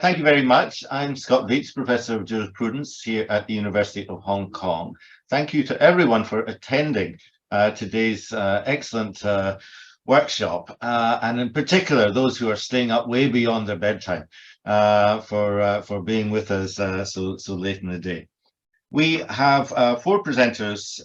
Thank you very much. I'm Scott Veitch, Professor of Jurisprudence here at the University of Hong Kong. Thank you to everyone for attending today's excellent workshop, and in particular, those who are staying up way beyond their bedtime for being with us so late in the day. We have four presenters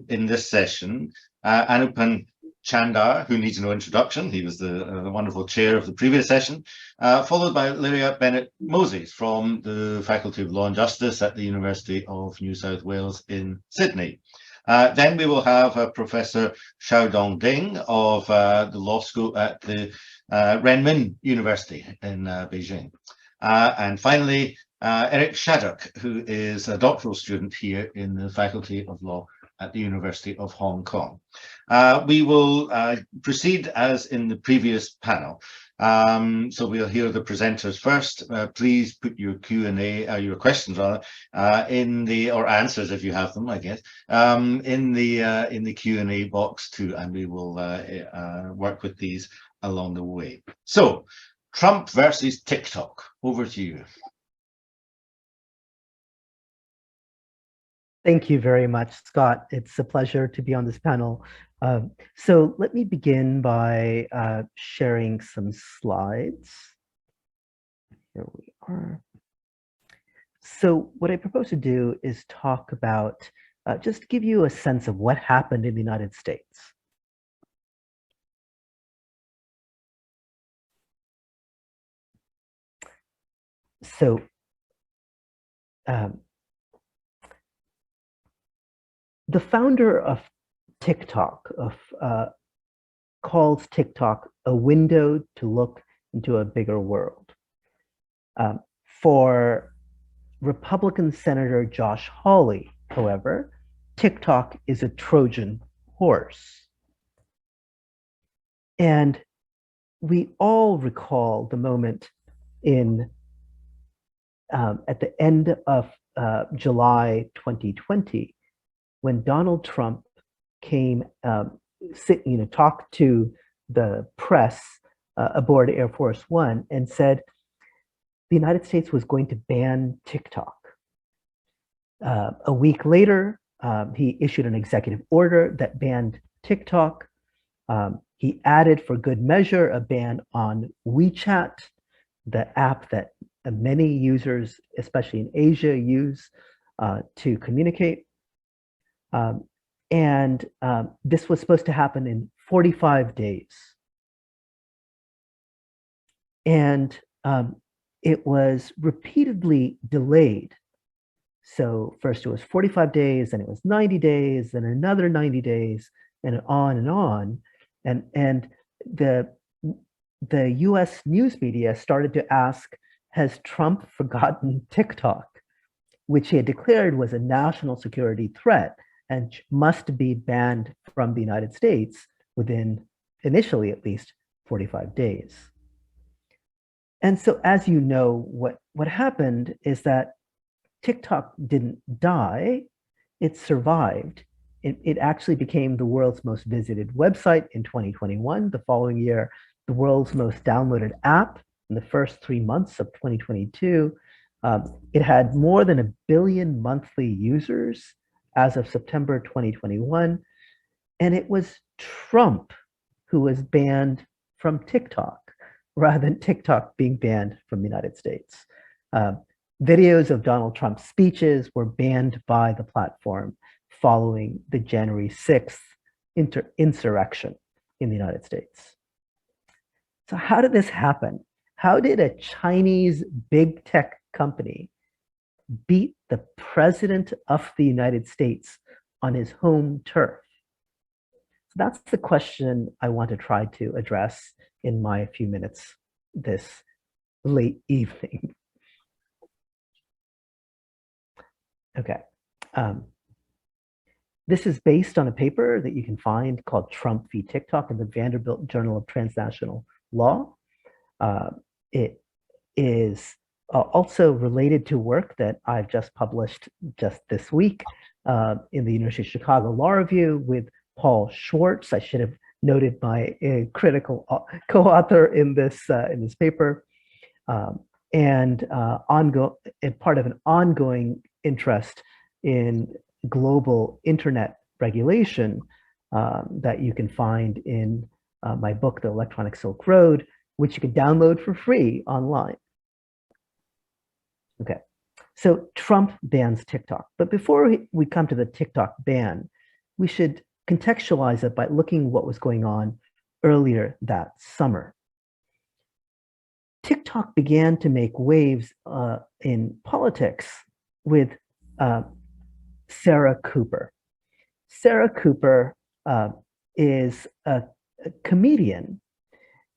in this session. Anupam Chander, who needs no introduction. He was the wonderful chair of the previous session, followed by Lyria Bennett Moses from the Faculty of Law and Justice at the University of New South Wales in Sydney. Then we will have Professor Xiaodong Ding of the law school at the Renmin University in Beijing. And finally, Erik Shaddock, who is a doctoral student here in the Faculty of Law at the University of Hong Kong. We will proceed as in the previous panel. So we'll hear the presenters first. Please put your Q&A, your questions rather, or answers if you have them, I guess, in the Q&A box too, and we will work with these along the way. So, Trump versus TikTok. Over to you. Thank you very much, Scott. It's a pleasure to be on this panel. So let me begin by sharing some slides. Here we are. So what I propose to do is talk about, just give you a sense of what happened in the United States. So the founder of TikTok calls TikTok a window to look into a bigger world. For Republican Senator Josh Hawley, however, TikTok is a Trojan horse. And we all recall the moment at the end of July 2020, when Donald Trump came, talked to the press aboard Air Force One and said the United States was going to ban TikTok. A week later, he issued an executive order that banned TikTok. He added, for good measure, a ban on WeChat, the app that many users, especially in Asia, use to communicate. This was supposed to happen in 45 days. And it was repeatedly delayed. So first it was 45 days, then it was 90 days, then another 90 days, and on and on. And the US news media started to ask, has Trump forgotten TikTok, which he had declared was a national security threat and must be banned from the United States within, initially at least, 45 days. And so, as you know, what happened is that TikTok didn't die, it survived. It actually became the world's most visited website in 2021. The following year, the world's most downloaded app. In the first 3 months of 2022, it had more than 1 billion monthly users as of September 2021. And it was Trump who was banned from TikTok, rather than TikTok being banned from the United States. Videos of Donald Trump's speeches were banned by the platform following the January 6th insurrection in the United States. So how did this happen? How did a Chinese big tech company beat the president of the United States on his home turf? So that's the question I want to try to address in my few minutes this late evening. Okay. This is based on a paper that you can find called Trump v. TikTok in the Vanderbilt Journal of Transnational Law. It is also related to work that I've just published just this week in the University of Chicago Law Review with Paul Schwartz. I should have noted my critical co-author in this paper. and part of an ongoing interest in global internet regulation that you can find in my book, The Electronic Silk Road, which you can download for free online. Okay, so Trump bans TikTok. But before we come to the TikTok ban, we should contextualize it by looking what was going on earlier that summer. TikTok began to make waves in politics with Sarah Cooper. Sarah Cooper is a comedian,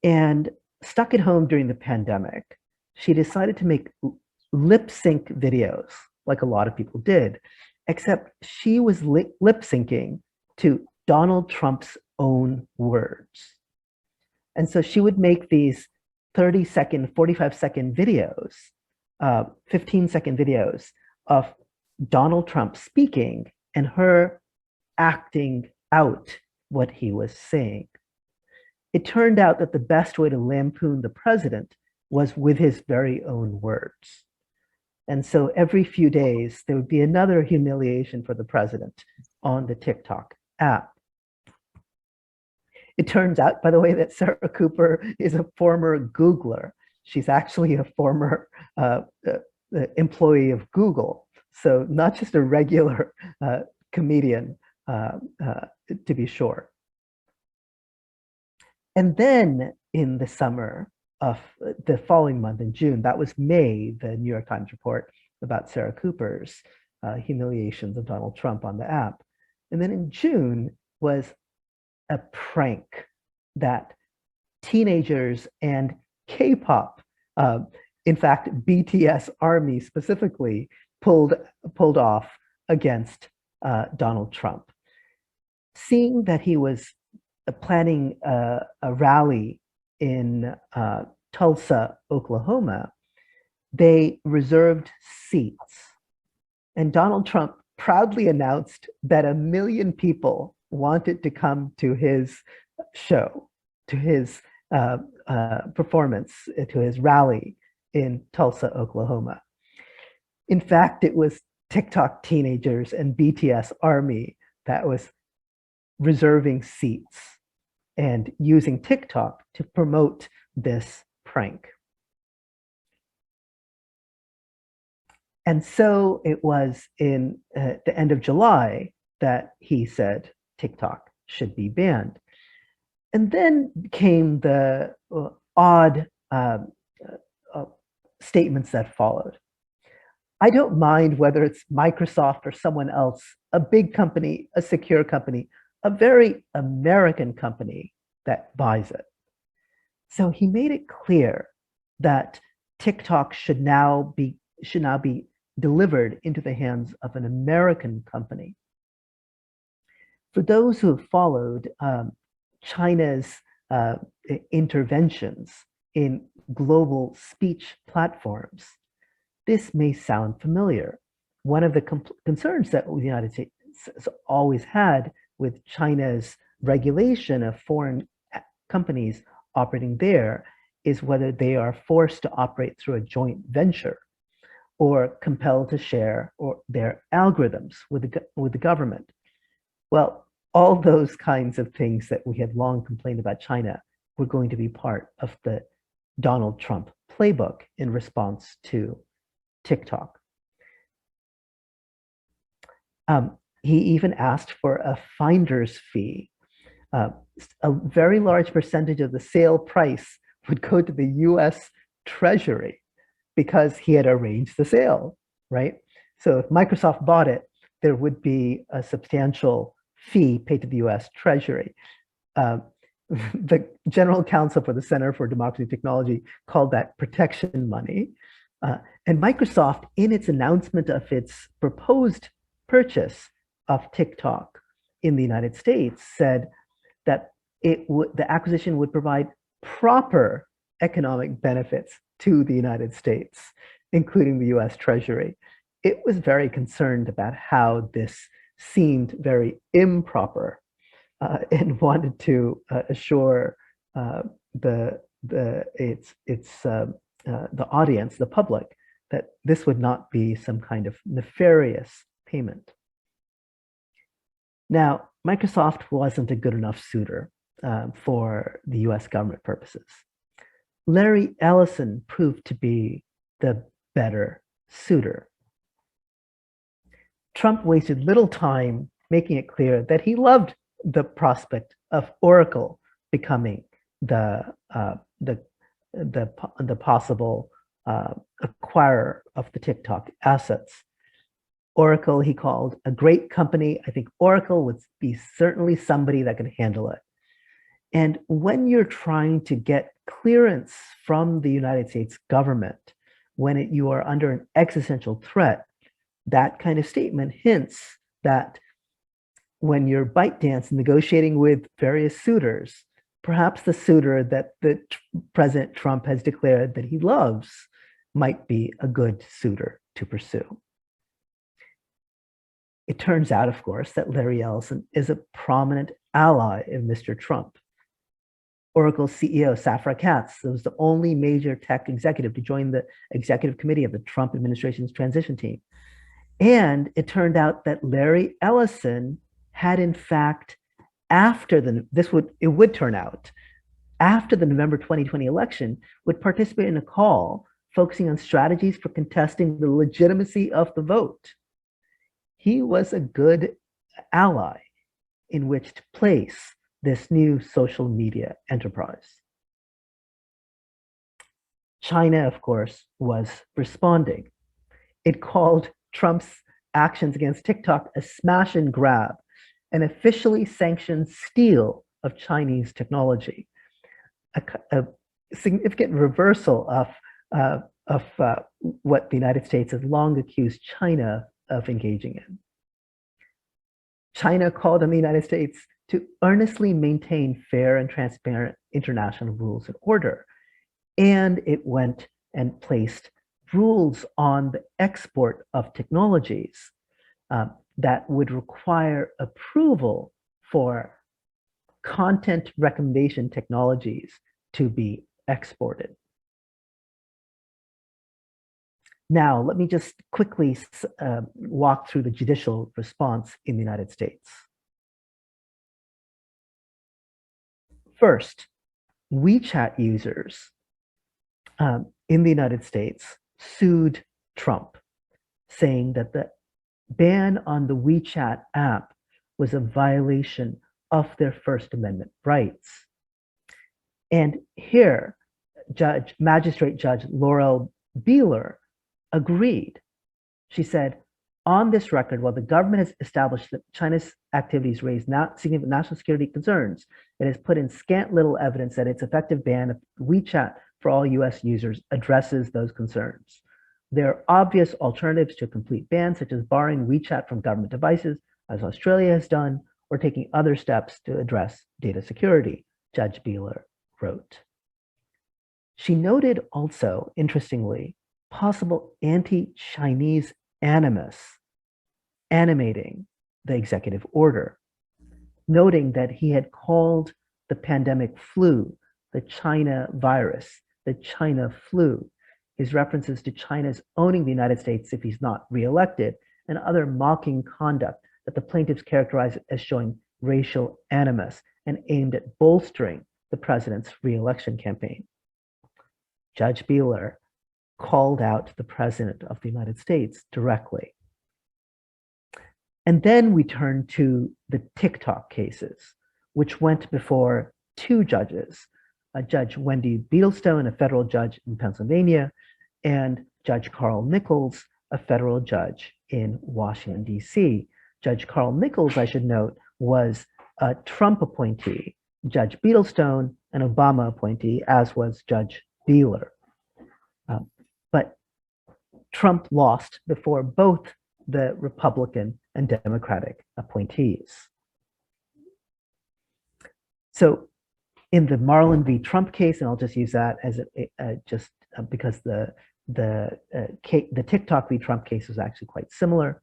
and stuck at home during the pandemic, she decided to make lip sync videos, like a lot of people did, except she was lip syncing to Donald Trump's own words. And so she would make these 30-second, 45-second videos, 15-second videos of Donald Trump speaking and her acting out what he was saying. It turned out that the best way to lampoon the president was with his very own words. And so every few days, there would be another humiliation for the president on the TikTok app. It turns out, by the way, that Sarah Cooper is a former Googler. She's actually a former employee of Google. So not just a regular comedian, to be sure. And then in the summer of the following month, in June, that was May, the New York Times report about Sarah Cooper's humiliations of Donald Trump on the app. And then in June was a prank that teenagers and K-pop, in fact, BTS ARMY specifically, pulled off against Donald Trump. Seeing that he was planning a rally in Tulsa, Oklahoma, they reserved seats. And Donald Trump proudly announced that 1 million people wanted to come to his show, to his performance, to his rally in Tulsa, Oklahoma. In fact, it was TikTok teenagers and BTS ARMY that was reserving seats and using TikTok to promote this prank. And so it was in the end of July that he said TikTok should be banned. And then came the odd statements that followed. I don't mind whether it's Microsoft or someone else, a big company, a secure company, a very American company that buys it. So he made it clear that TikTok should now be delivered into the hands of an American company. For those who have followed China's interventions in global speech platforms, this may sound familiar. One of the concerns that the United States has always had with China's regulation of foreign companies operating there is whether they are forced to operate through a joint venture or compelled to share their algorithms with the government. Well, all those kinds of things that we had long complained about China were going to be part of the Donald Trump playbook in response to TikTok. He even asked for a finder's fee. A very large percentage of the sale price would go to the US Treasury because he had arranged the sale, right? So if Microsoft bought it, there would be a substantial fee paid to the US Treasury. The general counsel for the Center for Democracy and Technology called that protection money. And Microsoft, in its announcement of its proposed purchase of TikTok in the United States, said that the acquisition would provide proper economic benefits to the United States, including the US Treasury. It was very concerned about how this seemed very improper and wanted to assure its the audience, the public, that this would not be some kind of nefarious payment. Now, Microsoft wasn't a good enough suitor for the US government purposes. Larry Ellison proved to be the better suitor. Trump wasted little time making it clear that he loved the prospect of Oracle becoming the possible acquirer of the TikTok assets. Oracle, he called a great company. I think Oracle would be certainly somebody that can handle it. And when you're trying to get clearance from the United States government, when you are under an existential threat, that kind of statement hints that when you're ByteDance negotiating with various suitors, perhaps the suitor that President Trump has declared that he loves might be a good suitor to pursue. It turns out, of course, that Larry Ellison is a prominent ally of Mr. Trump. Oracle CEO Safra Catz was the only major tech executive to join the executive committee of the Trump administration's transition team. And it turned out that Larry Ellison had, in fact, after the November 2020 election, would participate in a call focusing on strategies for contesting the legitimacy of the vote. He was a good ally in which to place this new social media enterprise. China, of course, was responding. It called Trump's actions against TikTok a smash and grab, an officially sanctioned steal of Chinese technology, a significant reversal of what the United States has long accused China of engaging in. China called on the United States to earnestly maintain fair and transparent international rules and order. And it went and placed rules on the export of technologies that would require approval for content recommendation technologies to be exported. Now, let me just quickly walk through the judicial response in the United States. First, WeChat users in the United States sued Trump, saying that the ban on the WeChat app was a violation of their First Amendment rights. And here, Magistrate Judge Laurel Beeler agreed. She said, on this record, while the government has established that China's activities raise significant national security concerns, it has put in scant little evidence that its effective ban of WeChat for all US users addresses those concerns. There are obvious alternatives to a complete ban, such as barring WeChat from government devices, as Australia has done, or taking other steps to address data security, Judge Beeler wrote. She noted also, interestingly, possible anti-Chinese animus animating the executive order, noting that he had called the pandemic flu the China virus, the China flu, his references to China's owning the United States if he's not reelected, and other mocking conduct that the plaintiffs characterized as showing racial animus and aimed at bolstering the president's reelection campaign. Judge Beeler called out the president of the United States directly. And then we turn to the TikTok cases, which went before two judges, Judge Wendy Beadlestone, a federal judge in Pennsylvania, and Judge Carl Nichols, a federal judge in Washington, D.C. Judge Carl Nichols, I should note, was a Trump appointee, Judge Beadlestone, an Obama appointee, as was Judge Beeler. But Trump lost before both the Republican and Democratic appointees. So in the Marlin v. Trump case, and I'll just use that as because the TikTok v. Trump case was actually quite similar.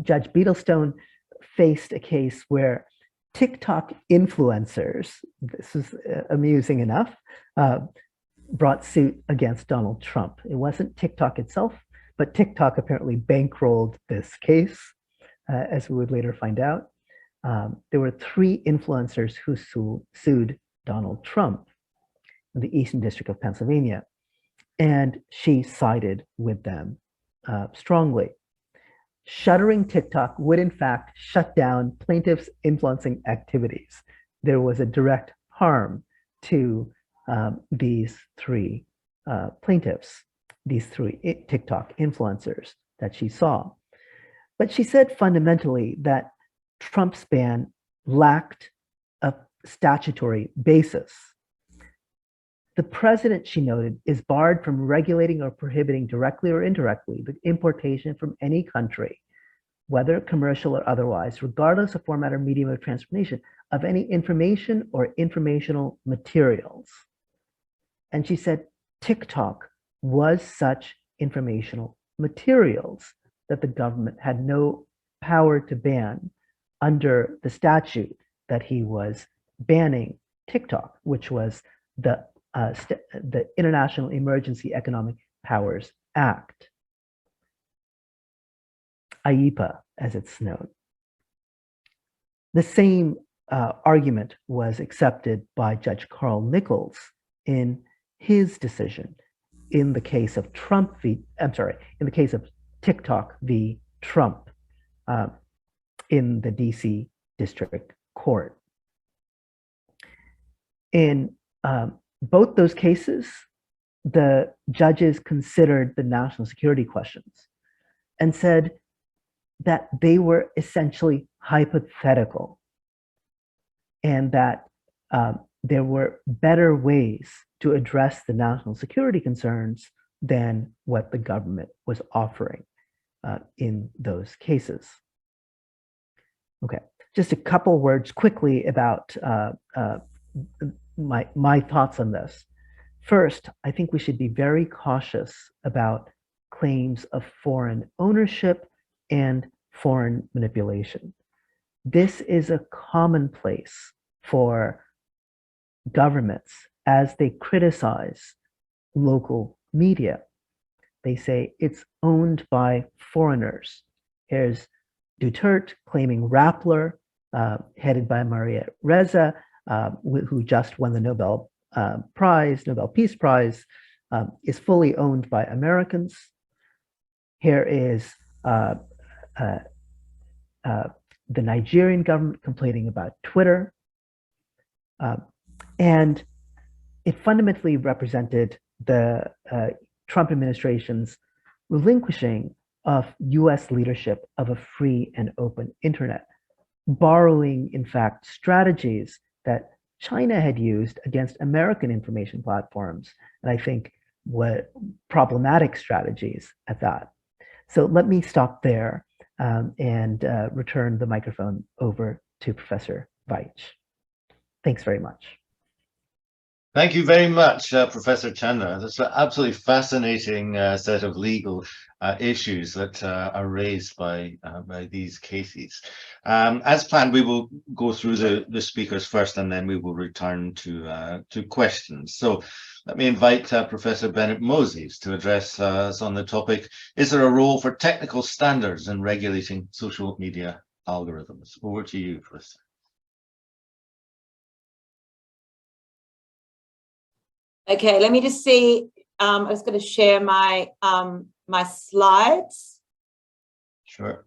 Judge Beadlestone faced a case where TikTok influencers, this is amusing enough, brought suit against Donald Trump. It wasn't TikTok itself, but TikTok apparently bankrolled this case, as we would later find out. There were 3 influencers who sued Donald Trump in the Eastern District of Pennsylvania, and she sided with them strongly. Shuttering TikTok would in fact shut down plaintiffs' influencing activities. There was a direct harm to these 3 plaintiffs, these 3 TikTok influencers that she saw. But she said fundamentally that Trump's ban lacked a statutory basis. The president, she noted, is barred from regulating or prohibiting directly or indirectly the importation from any country, whether commercial or otherwise, regardless of format or medium of transmission, of any information or informational materials. And she said TikTok was such informational materials that the government had no power to ban under the statute that he was banning TikTok, which was the International Emergency Economic Powers Act, IEPA as it's known. The same argument was accepted by Judge Carl Nichols in his decision in the case of in the case of TikTok v. Trump in the DC District Court. In both those cases, the judges considered the national security questions and said that they were essentially hypothetical and that there were better ways to address the national security concerns than what the government was offering in those cases. Okay, just a couple words quickly about my thoughts on this. First, I think we should be very cautious about claims of foreign ownership and foreign manipulation. This is a commonplace for governments as they criticize local media. They say it's owned by foreigners. Here's Duterte claiming Rappler, headed by Maria Reza, who just won the Nobel Peace Prize, is fully owned by Americans. Here is the Nigerian government complaining about Twitter. And it fundamentally represented the Trump administration's relinquishing of US leadership of a free and open internet, borrowing, in fact, strategies that China had used against American information platforms, and I think what problematic strategies at that. So let me stop there and return the microphone over to Professor Veitch. Thanks very much. Thank you very much, Professor Chander. That's an absolutely fascinating set of legal issues that are raised by these cases. As planned, we will go through the speakers first, and then we will return to questions. So let me invite Professor Bennett Moses to address us on the topic, is there a role for technical standards in regulating social media algorithms? Over to you, Professor. Okay, let me just see. I was going to share my my slides. Sure.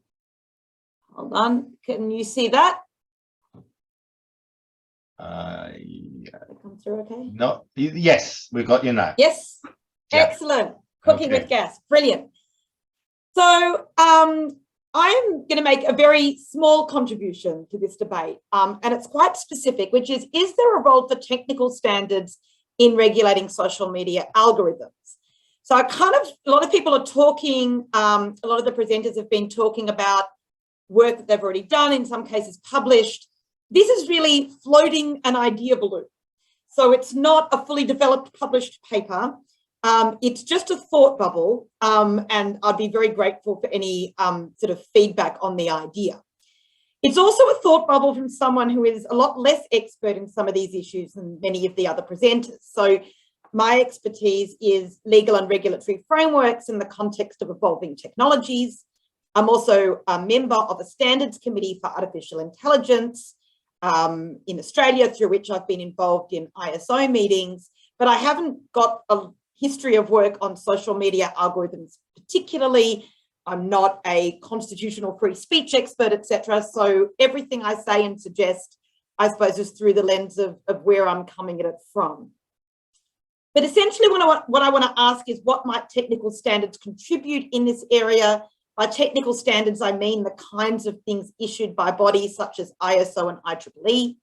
Hold on. Can you see that? Yeah. Come through okay? No. Yes, we've got you now. Yes. Yeah. Excellent. Cooking Okay. with gas. Brilliant. So I'm going to make a very small contribution to this debate, and it's quite specific, which is there a role for technical standards in regulating social media algorithms? So a lot of people are talking, a lot of the presenters have been talking about work that they've already done, in some cases published. This is really floating an idea balloon. So it's not a fully developed published paper. It's just a thought bubble, and I'd be very grateful for any sort of feedback on the idea. It's also a thought bubble from someone who is a lot less expert in some of these issues than many of the other presenters. So My expertise is legal and regulatory frameworks in the context of evolving technologies. I'm also a member of a standards committee for artificial intelligence in Australia, through which I've been involved in ISO meetings, but I haven't got a history of work on social media algorithms particularly. I'm not a constitutional free speech expert, etc. So everything I say and suggest, I suppose, is through the lens of where I'm coming at it from. But essentially what I want to ask is, what might technical standards contribute in this area? By technical standards, I mean the kinds of things issued by bodies such as ISO and IEEE.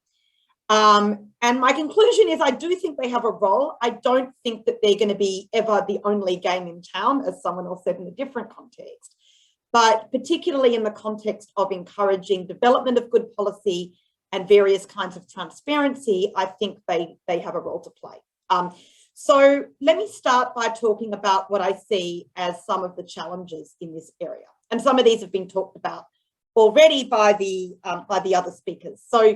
And my conclusion is I do think they have a role. I don't think that they're going to be ever the only game in town, as someone else said in a different context. But particularly in the context of encouraging development of good policy and various kinds of transparency, I think they have a role to play. So let me start by talking about what I see as some of the challenges in this area. And some of these have been talked about already by the other speakers. So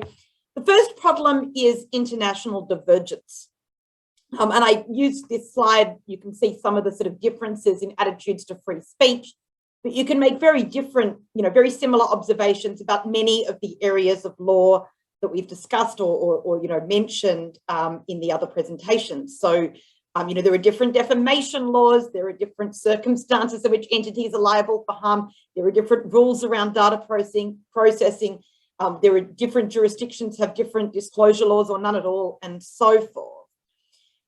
the first problem is international divergence. And I used this slide. You can see some of the sort of differences in attitudes to free speech, but you can make very different, very similar observations about many of the areas of law that we've discussed or mentioned in the other presentations. So, there are different defamation laws, there are different circumstances in which entities are liable for harm, there are different rules around data processing, there are different jurisdictions have different disclosure laws or none at all, and so forth.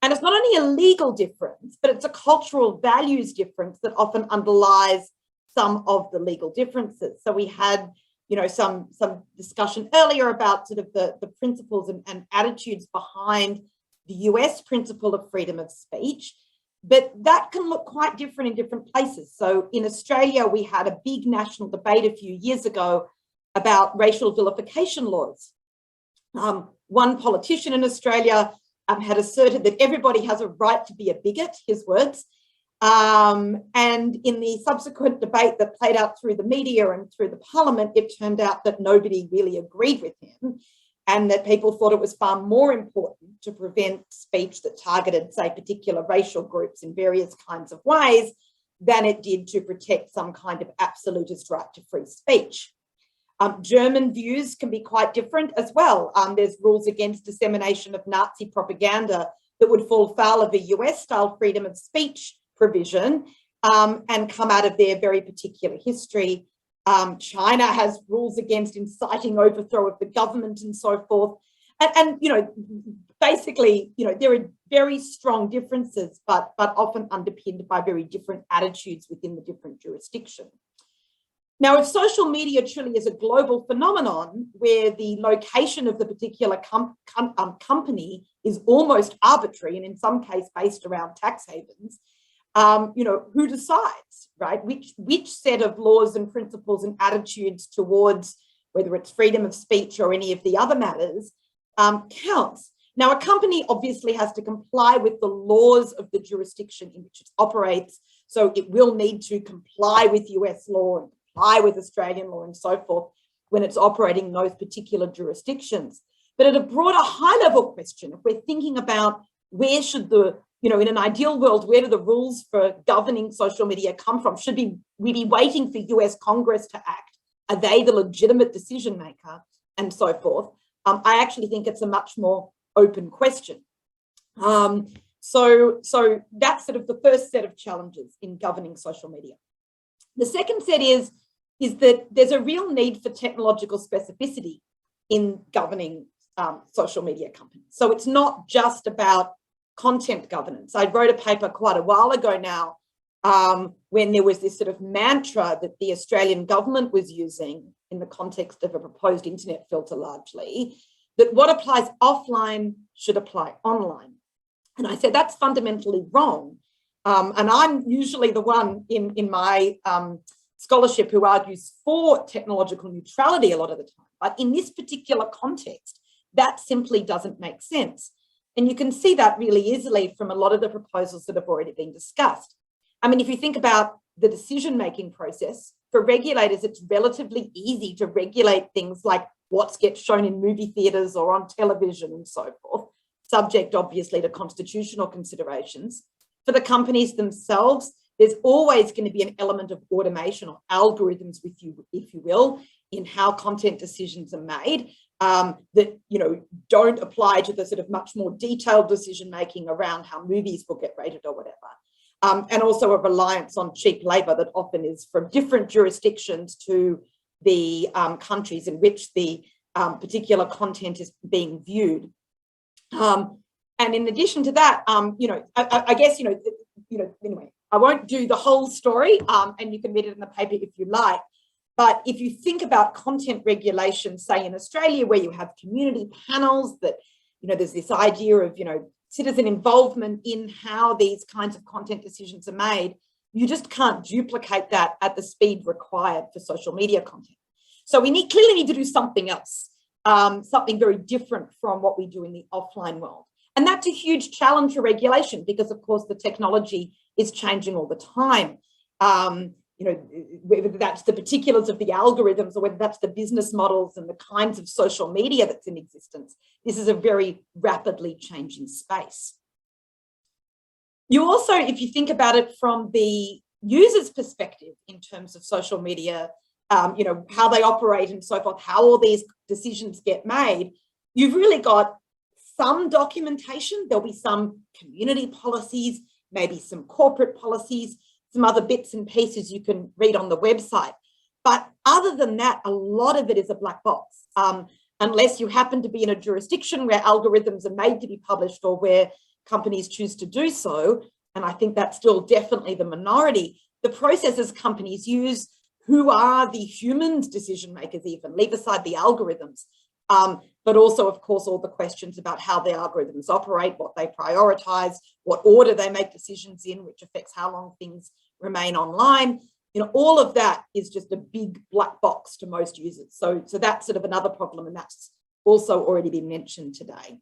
And it's not only a legal difference, but it's a cultural values difference that often underlies some of the legal differences. So we had some discussion earlier about sort of the principles and attitudes behind the US principle of freedom of speech, but that can look quite different in different places. So in Australia, we had a big national debate a few years ago about racial vilification laws. One politician in Australia had asserted that everybody has a right to be a bigot, his words. And in the subsequent debate that played out through the media and through the parliament, it turned out that nobody really agreed with him and that people thought it was far more important to prevent speech that targeted, say, particular racial groups in various kinds of ways than it did to protect some kind of absolutist right to free speech. German views can be quite different as well. There's rules against dissemination of Nazi propaganda that would fall foul of a US-style freedom of speech provision and come out of their very particular history. China has rules against inciting overthrow of the government and so forth. And basically, there are very strong differences, but often underpinned by very different attitudes within the different jurisdictions. Now, if social media truly is a global phenomenon where the location of the particular company is almost arbitrary and in some case based around tax havens, who decides, right? Which set of laws and principles and attitudes towards whether it's freedom of speech or any of the other matters counts. Now, a company obviously has to comply with the laws of the jurisdiction in which it operates. So it will need to comply with US law and comply with Australian law and so forth when it's operating in those particular jurisdictions. But at a broader high-level question, if we're thinking about where should in an ideal world, where do the rules for governing social media come from? Should we be waiting for US Congress to act? Are they the legitimate decision maker and so forth? I actually think it's a much more open question. So that's sort of the first set of challenges in governing social media. The second set is that there's a real need for technological specificity in governing social media companies. So it's not just about content governance. I wrote a paper quite a while ago now when there was this sort of mantra that the Australian government was using in the context of a proposed internet filter largely, that what applies offline should apply online. And I said, that's fundamentally wrong. And I'm usually the one in my scholarship who argues for technological neutrality a lot of the time. But in this particular context, that simply doesn't make sense. And you can see that really easily from a lot of the proposals that have already been discussed. I mean, if you think about the decision-making process, for regulators, it's relatively easy to regulate things like what gets shown in movie theatres or on television and so forth. subject, obviously, to constitutional considerations. For the companies themselves, there's always going to be an element of automation or algorithms, if you will, in how content decisions are made that, you know, don't apply to the sort of much more detailed decision making around how movies will get rated or whatever. And also a reliance on cheap labor that often is from different jurisdictions to the countries in which the particular content is being viewed. And in addition to that, you know, I guess, you know, anyway, I won't do the whole story, and you can read it in the paper if you like. But if you think about content regulation, say in Australia, where you have community panels that, you know, there's this idea of, you know, citizen involvement in how these kinds of content decisions are made, you just can't duplicate that at the speed required for social media content. So we clearly need to do something else, something very different from what we do in the offline world. And that's a huge challenge for regulation because, of course, the technology is changing all the time. You know, whether that's the particulars of the algorithms or whether that's the business models and the kinds of social media that's in existence, this is a very rapidly changing space. You also, if you think about it from the user's perspective in terms of social media, you know, how they operate and so forth, how all these decisions get made, you've really got some documentation. There'll be some community policies, maybe some corporate policies, some other bits and pieces you can read on the website. But other than that, a lot of it is a black box, unless you happen to be in a jurisdiction where algorithms are made to be published or where companies choose to do so. And I think that's still definitely the minority. The processes companies use, who are the humans decision makers even, leave aside the algorithms, but also, of course, all the questions about how the algorithms operate, what they prioritize, what order they make decisions in, which affects how long things remain online. You know, all of that is just a big black box to most users. So that's sort of another problem, and that's also already been mentioned today.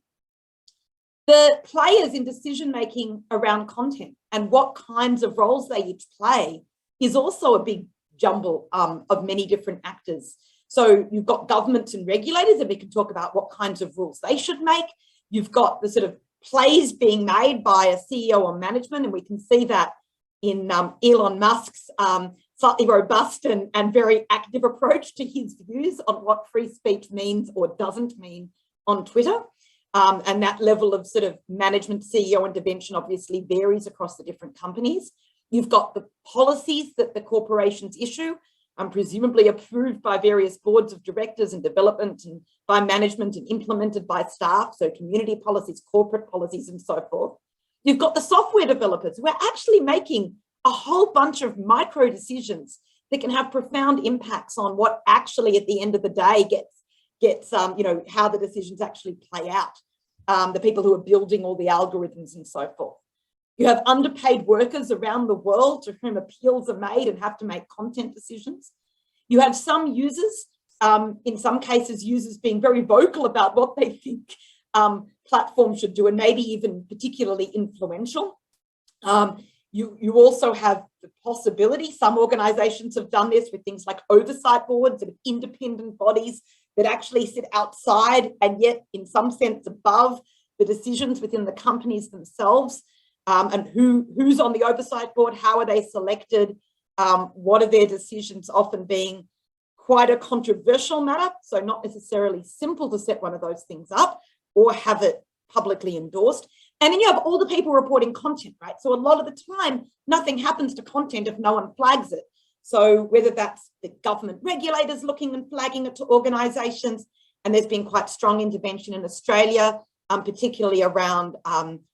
The players in decision-making around content and what kinds of roles they each play is also a big jumble of many different actors. So you've got governments and regulators, and we can talk about what kinds of rules they should make. You've got the sort of plays being made by a CEO or management, and we can see that in Elon Musk's slightly robust and very active approach to his views on what free speech means or doesn't mean on Twitter. And that level of sort of management, CEO intervention obviously varies across the different companies. You've got the policies that the corporations issue, presumably approved by various boards of directors and development and by management and implemented by staff, so community policies, corporate policies, and so forth. You've got the software developers who are actually making a whole bunch of micro decisions that can have profound impacts on what actually at the end of the day gets you know, how the decisions actually play out. The people who are building all the algorithms and so forth. You have underpaid workers around the world to whom appeals are made and have to make content decisions. You have some users, in some cases, users being very vocal about what they think platforms should do, and maybe even particularly influential. You also have the possibility, some organizations have done this with things like oversight boards and independent bodies that actually sit outside and yet in some sense above the decisions within the companies themselves. And who's on the oversight board, how are they selected, what are their decisions, often being quite a controversial matter, so not necessarily simple to set one of those things up or have it publicly endorsed. And then you have all the people reporting content, right? So a lot of the time, nothing happens to content if no one flags it. So whether that's the government regulators looking and flagging it to organizations, and there's been quite strong intervention in Australia, particularly around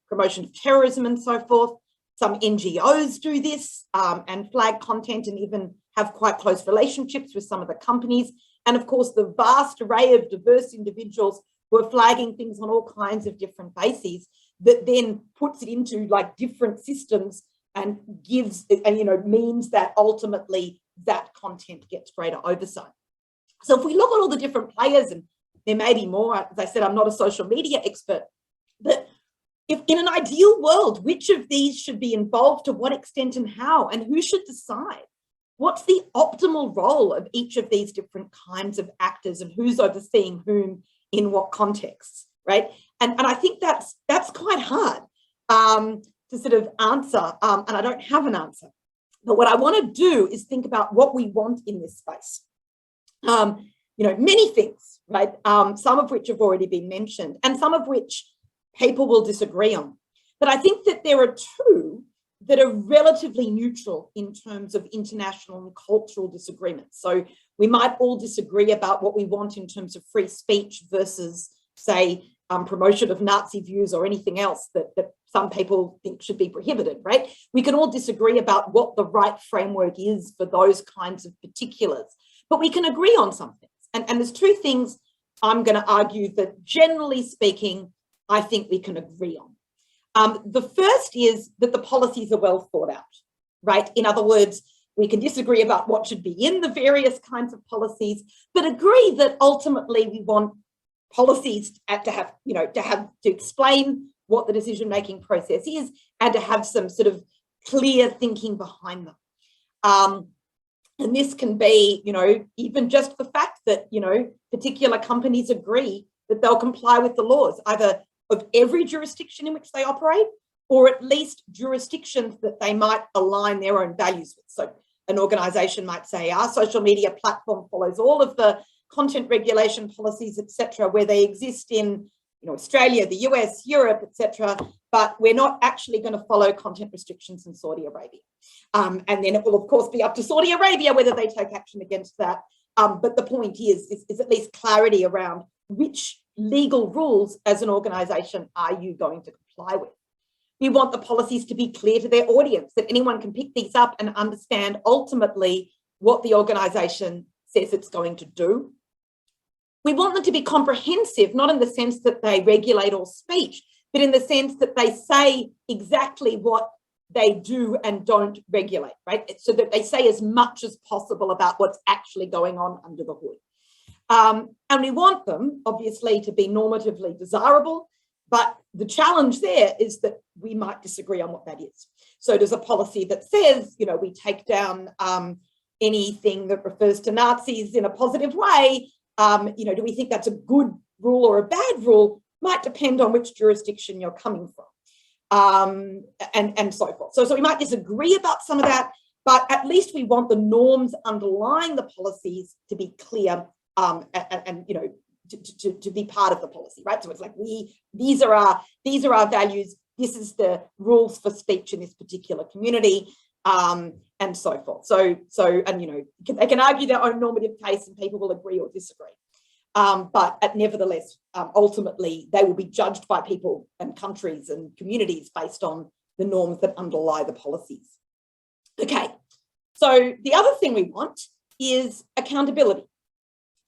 promotion of terrorism and so forth. Some NGOs do this and flag content and even have quite close relationships with some of the companies. And of course, the vast array of diverse individuals who are flagging things on all kinds of different bases that then puts it into like different systems and gives, and you know, means that ultimately that content gets greater oversight. So if we look at all the different players, and there may be more, as I said, I'm not a social media expert, but if in an ideal world, which of these should be involved, to what extent and how, and who should decide? What's the optimal role of each of these different kinds of actors and who's overseeing whom in what contexts, right? And I think that's quite hard to sort of answer, and I don't have an answer. But what I want to do is think about what we want in this space. Many things, right? Some of which have already been mentioned, and some of which people will disagree on. But I think that there are two that are relatively neutral in terms of international and cultural disagreements. So we might all disagree about what we want in terms of free speech versus, say, promotion of Nazi views or anything else that some people think should be prohibited, right? We can all disagree about what the right framework is for those kinds of particulars, but we can agree on some things. And there's two things I'm going to argue that, generally speaking, I think we can agree on. The first is that the policies are well thought out, right? In other words, we can disagree about what should be in the various kinds of policies, but agree that ultimately we want policies to explain what the decision-making process is and to have some sort of clear thinking behind them. And this can be, even just the fact that, particular companies agree that they'll comply with the laws, either of every jurisdiction in which they operate, or at least jurisdictions that they might align their own values with. So an organization might say, our social media platform follows all of the content regulation policies, etc., where they exist in Australia, the US, Europe, etc., but we're not actually going to follow content restrictions in Saudi Arabia. And then it will, of course, be up to Saudi Arabia whether they take action against that. But the point is at least clarity around which legal rules as an organization are you going to comply with. We want the policies to be clear to their audience, that anyone can pick these up and understand ultimately what the organization says it's going to do. We want them to be comprehensive, not in the sense that they regulate all speech, but in the sense that they say exactly what they do and don't regulate, right? So that they say as much as possible about what's actually going on under the hood. And we want them, obviously, to be normatively desirable, but the challenge there is that we might disagree on what that is. So there's a policy that says, we take down anything that refers to Nazis in a positive way. Do we think that's a good rule or a bad rule? Might depend on which jurisdiction you're coming from, and so forth. So we might disagree about some of that, but at least we want the norms underlying the policies to be clear, and to be part of the policy, right? So it's like these are our values. This is the rules for speech in this particular community, and so forth. So they can argue their own normative case, and people will agree or disagree. But nevertheless, ultimately, they will be judged by people and countries and communities based on the norms that underlie the policies. Okay, so the other thing we want is accountability.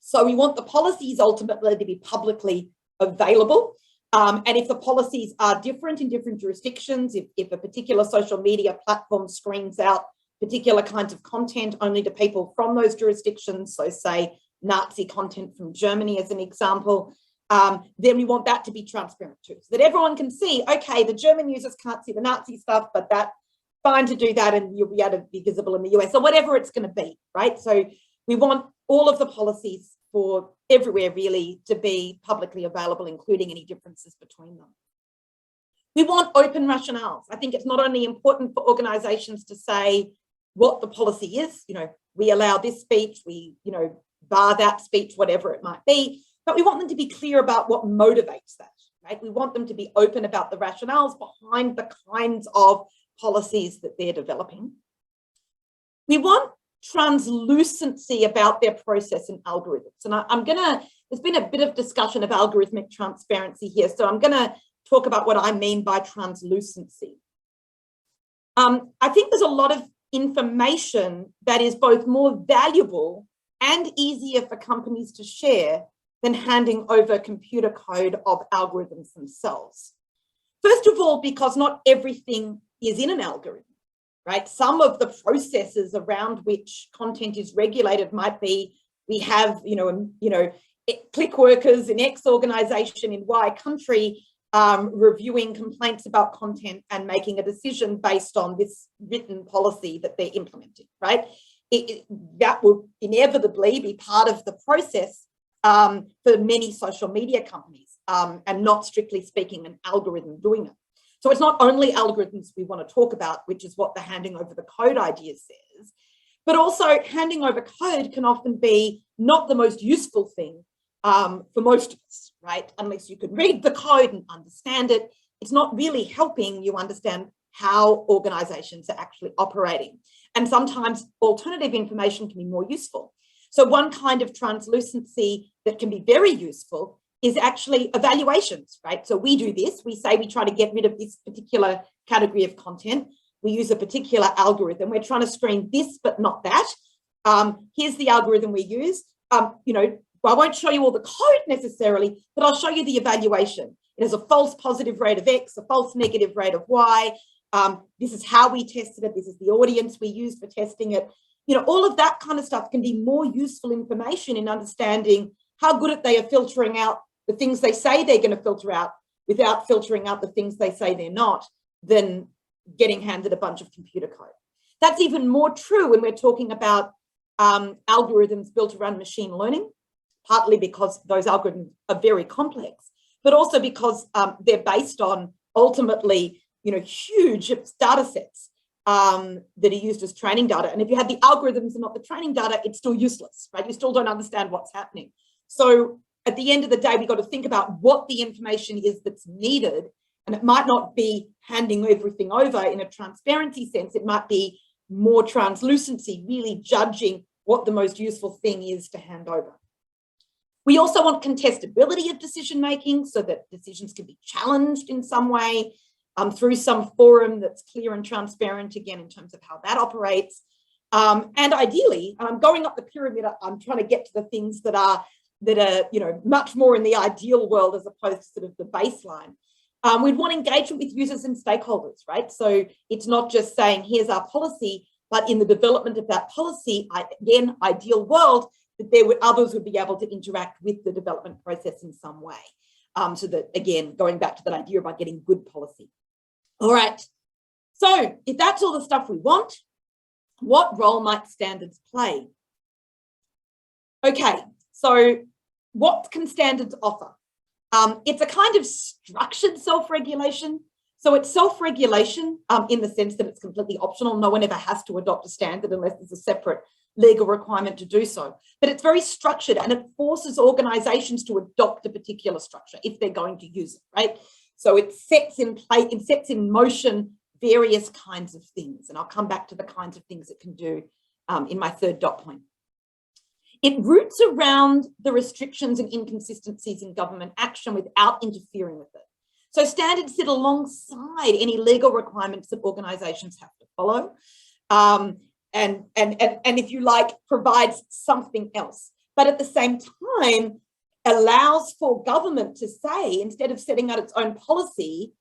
So we want the policies ultimately to be publicly available. And if the policies are different in different jurisdictions, if a particular social media platform screens out particular kinds of content only to people from those jurisdictions, so say Nazi content from Germany as an example, then we want that to be transparent too, so that everyone can see, okay, the German users can't see the Nazi stuff, but that's fine to do that and you'll be able to be visible in the US or whatever it's going to be, right? So we want all of the policies for everywhere really to be publicly available, including any differences between them. We want open rationales. I think it's not only important for organizations to say what the policy is, we allow this speech, we, bar that speech, whatever it might be, but we want them to be clear about what motivates that, right? We want them to be open about the rationales behind the kinds of policies that they're developing. We want translucency about their process and algorithms. And there's been a bit of discussion of algorithmic transparency here, so I'm gonna talk about what I mean by translucency. I think there's a lot of information that is both more valuable and easier for companies to share than handing over computer code of algorithms themselves. First of all, because not everything is in an algorithm, right? Some of the processes around which content is regulated might be, we have, click workers in X organization in Y country reviewing complaints about content and making a decision based on this written policy that they're implementing, right? That will inevitably be part of the process for many social media companies. and not strictly speaking an algorithm doing it. So it's not only algorithms we want to talk about, which is what the handing over the code idea says, but also handing over code can often be not the most useful thing for most of us, right? Unless you can read the code and understand it, it's not really helping you understand how organizations are actually operating. And sometimes alternative information can be more useful. So one kind of translucency that can be very useful is actually evaluations, right? So we do this, we say we try to get rid of this particular category of content. We use a particular algorithm. We're trying to screen this, but not that. Here's the algorithm we use. You know, I won't show you all the code necessarily, but I'll show you the evaluation. It has a false positive rate of X, a false negative rate of Y. This is how we tested it. This is the audience we used for testing it. You know, all of that kind of stuff can be more useful information in understanding how good they are filtering out the things they say they're going to filter out without filtering out the things they say they're not, than getting handed a bunch of computer code. That's even more true when we're talking about algorithms built around machine learning, partly because those algorithms are very complex, but also because they're based on ultimately, you know, huge data sets that are used as training data. And if you have the algorithms and not the training data, it's still useless, right? You still don't understand what's happening. So at the end of the day, we've got to think about what the information is that's needed. And it might not be handing everything over in a transparency sense. It might be more translucency, really judging what the most useful thing is to hand over. We also want contestability of decision-making so that decisions can be challenged in some way through some forum that's clear and transparent, again, in terms of how that operates. And ideally, going up the pyramid, I'm trying to get to the things that are, you know, much more in the ideal world as opposed to sort of the baseline. We'd want engagement with users and stakeholders, right? So it's not just saying, here's our policy, but in the development of that policy, again, ideal world, that others would be able to interact with the development process in some way. So that, again, going back to that idea about getting good policy. All right, so if that's all the stuff we want, what role might standards play? Okay, so what can standards offer? It's a kind of structured self-regulation. So it's self-regulation in the sense that it's completely optional. No one ever has to adopt a standard unless there's a separate legal requirement to do so. But it's very structured and it forces organizations to adopt a particular structure if they're going to use it, right? So it sets in play, it sets in motion various kinds of things. And I'll come back to the kinds of things it can do in my third dot point. It roots around the restrictions and inconsistencies in government action without interfering with it. So standards sit alongside any legal requirements that organizations have to follow. And if you like, provides something else. But at the same time, allows for government to say, instead of setting out its own policy,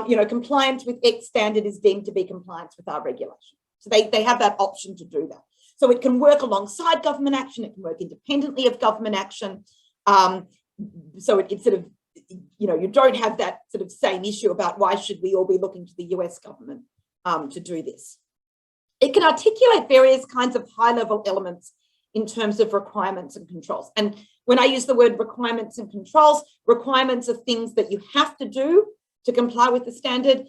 you know, compliance with X standard is deemed to be compliance with our regulation. So they have that option to do that. So it can work alongside government action. It can work independently of government action. So it's sort of, you know, you don't have that sort of same issue about why should we all be looking to the US government to do this. It can articulate various kinds of high-level elements in terms of requirements and controls. And when I use the word requirements and controls, requirements are things that you have to do to comply with the standard,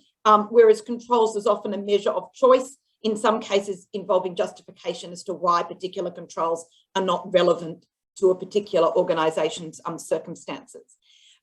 whereas controls is often a measure of choice, in some cases involving justification as to why particular controls are not relevant to a particular organization's circumstances.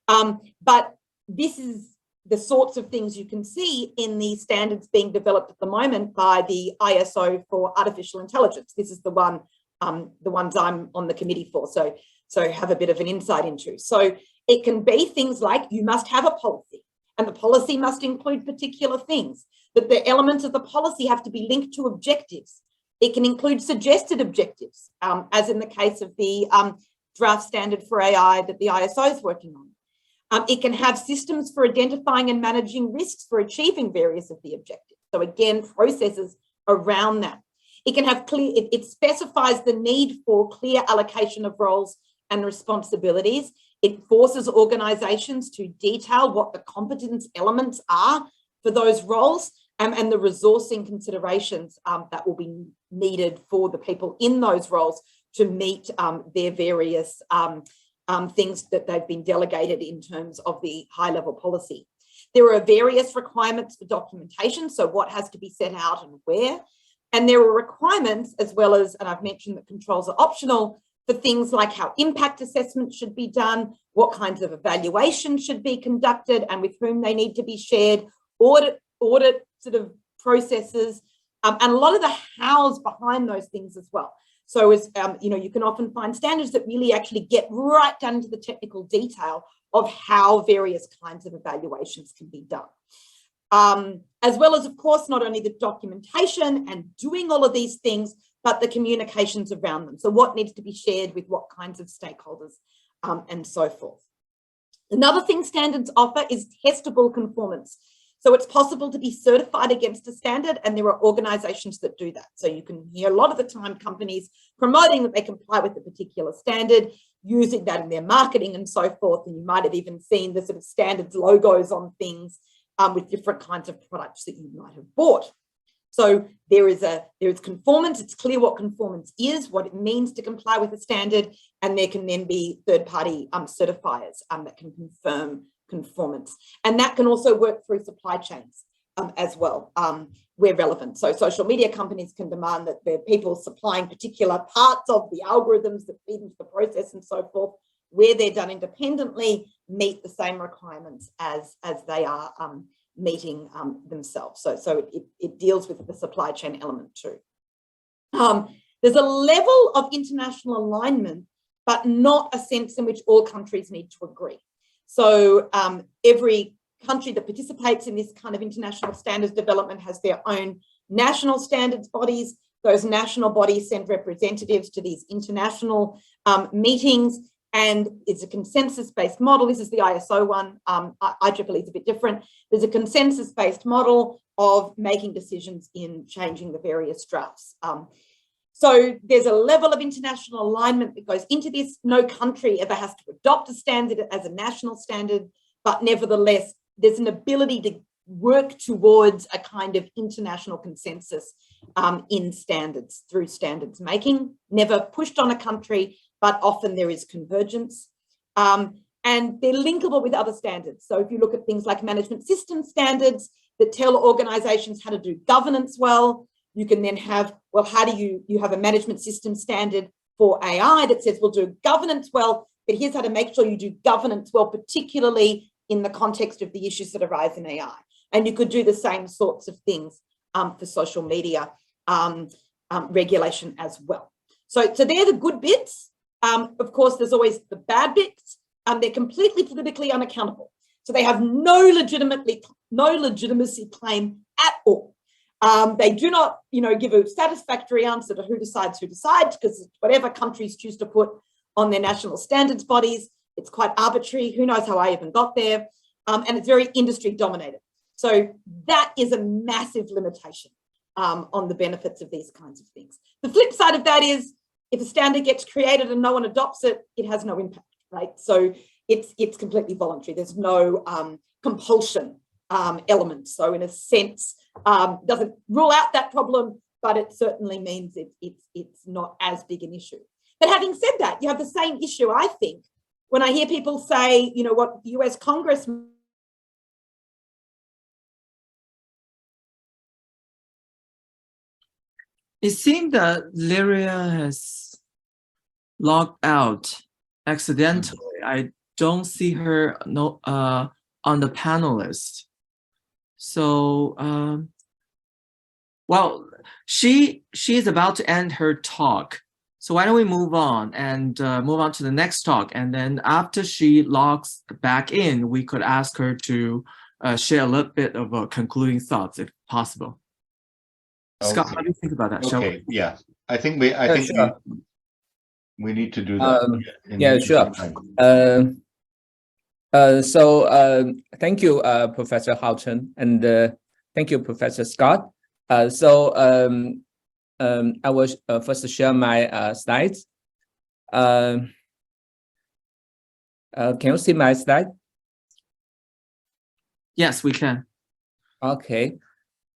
But this is the sorts of things you can see in the standards being developed at the moment by the ISO for artificial intelligence. This is the one, the ones I'm on the committee for, so have a bit of an insight into. So it can be things like you must have a policy, and the policy must include particular things, that the elements of the policy have to be linked to objectives. It can include suggested objectives, as in the case of the draft standard for AI that the ISO is working on. It can have systems for identifying and managing risks for achieving various of the objectives. So again, processes around that. It can have clear, it specifies the need for clear allocation of roles and responsibilities. It forces organizations to detail what the competence elements are for those roles and the resourcing considerations that will be needed for the people in those roles to meet their various things that they've been delegated in terms of the high-level policy. There are various requirements for documentation, so what has to be set out and where. And there are requirements as well as, and I've mentioned that controls are optional, for things like how impact assessments should be done, what kinds of evaluations should be conducted and with whom they need to be shared, audit sort of processes, and a lot of the hows behind those things as well. So as you know, you can often find standards that really actually get right down into the technical detail of how various kinds of evaluations can be done. As well as, of course, not only the documentation and doing all of these things, but the communications around them. So what needs to be shared with what kinds of stakeholders and so forth. Another thing standards offer is testable conformance. So it's possible to be certified against a standard, and there are organizations that do that. So you can hear a lot of the time companies promoting that they comply with a particular standard, using that in their marketing and so forth. And you might have even seen the sort of standards logos on things with different kinds of products that you might have bought. So there is conformance. It's clear what conformance is, what it means to comply with a standard, and there can then be third-party certifiers that can confirm conformance. And that can also work through supply chains as well, where relevant. So social media companies can demand that their people supplying particular parts of the algorithms that feed into the process and so forth, where they're done independently, meet the same requirements as they are meeting themselves. So it deals with the supply chain element too. There's a level of international alignment, but not a sense in which all countries need to agree. So every country that participates in this kind of international standards development has their own national standards bodies. Those national bodies send representatives to these international meetings, and it's a consensus-based model. This is the ISO one. IEEE is a bit different. There's a consensus-based model of making decisions in changing the various drafts. So there's a level of international alignment that goes into this. No country ever has to adopt a standard as a national standard, but nevertheless, there's an ability to work towards a kind of international consensus in standards through standards making. Never pushed on a country, but often there is convergence. And they're linkable with other standards. So if you look at things like management system standards that tell organizations how to do governance well, you can then have, well, how do you have a management system standard for AI that says, we'll do governance well, but here's how to make sure you do governance well, particularly in the context of the issues that arise in AI. And you could do the same sorts of things for social media regulation as well. So they're the good bits. Of course, there's always the bad bits. They're completely politically unaccountable. So they have no legitimacy claim at all. They do not, give a satisfactory answer to who decides, because whatever countries choose to put on their national standards bodies, it's quite arbitrary. Who knows how I even got there? And it's very industry dominated. So that is a massive limitation on the benefits of these kinds of things. The flip side of that is, if a standard gets created and no one adopts it, it has no impact, right? So it's completely voluntary. There's no compulsion element. So in a sense, doesn't rule out that problem, but it certainly means it's not as big an issue. But having said that, you have the same issue, I think, when I hear people say, what the US Congress. It seemed that Lyria has logged out accidentally. I don't see her on the panel list. So, well, she is about to end her talk. So why don't we move on and move on to the next talk. And then after she logs back in, we could ask her to share a little bit of concluding thoughts, if possible. Okay. Scott, how do you think about that? Okay, yeah. I think we need to do that. So thank you, Professor Hao Chen, and thank you, Professor Scott. I will first share my slides. Can you see my slide? Yes, we can. Okay.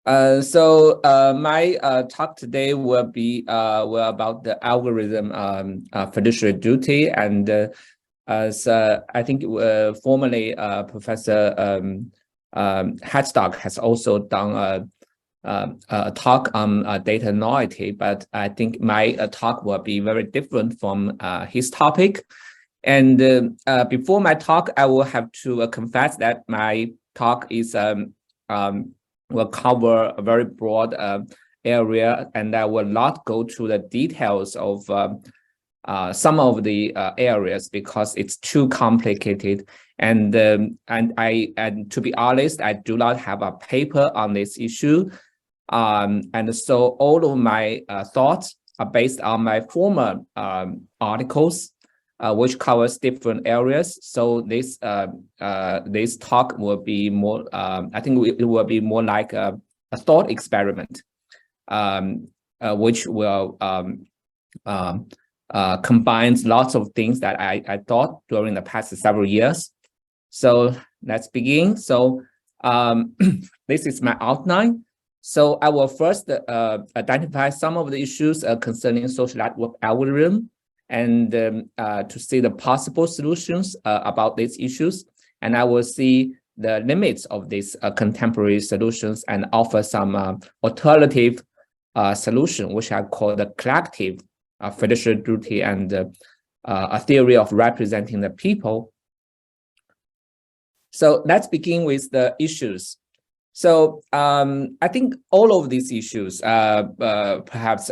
My talk today will be about the algorithm fiduciary duty and as I think formerly Professor Shaddock has also done a talk on data nullity, but I think my talk will be very different from his topic. And before my talk, I will have to confess that my talk is will cover a very broad area, and I will not go to the details of some of the areas because it's too complicated. And to be honest, I do not have a paper on this issue. And so all of my thoughts are based on my former articles, which covers different areas. So this talk will be more, I think it will be more like a thought experiment, which will combines lots of things that I thought during the past several years. So let's begin. So this is my outline. So I will first identify some of the issues concerning social network algorithm and to see the possible solutions about these issues. And I will see the limits of these contemporary solutions and offer some alternative solution, which I call the collective fiduciary duty and a theory of representing the people. So let's begin with the issues. So I think all of these issues, perhaps,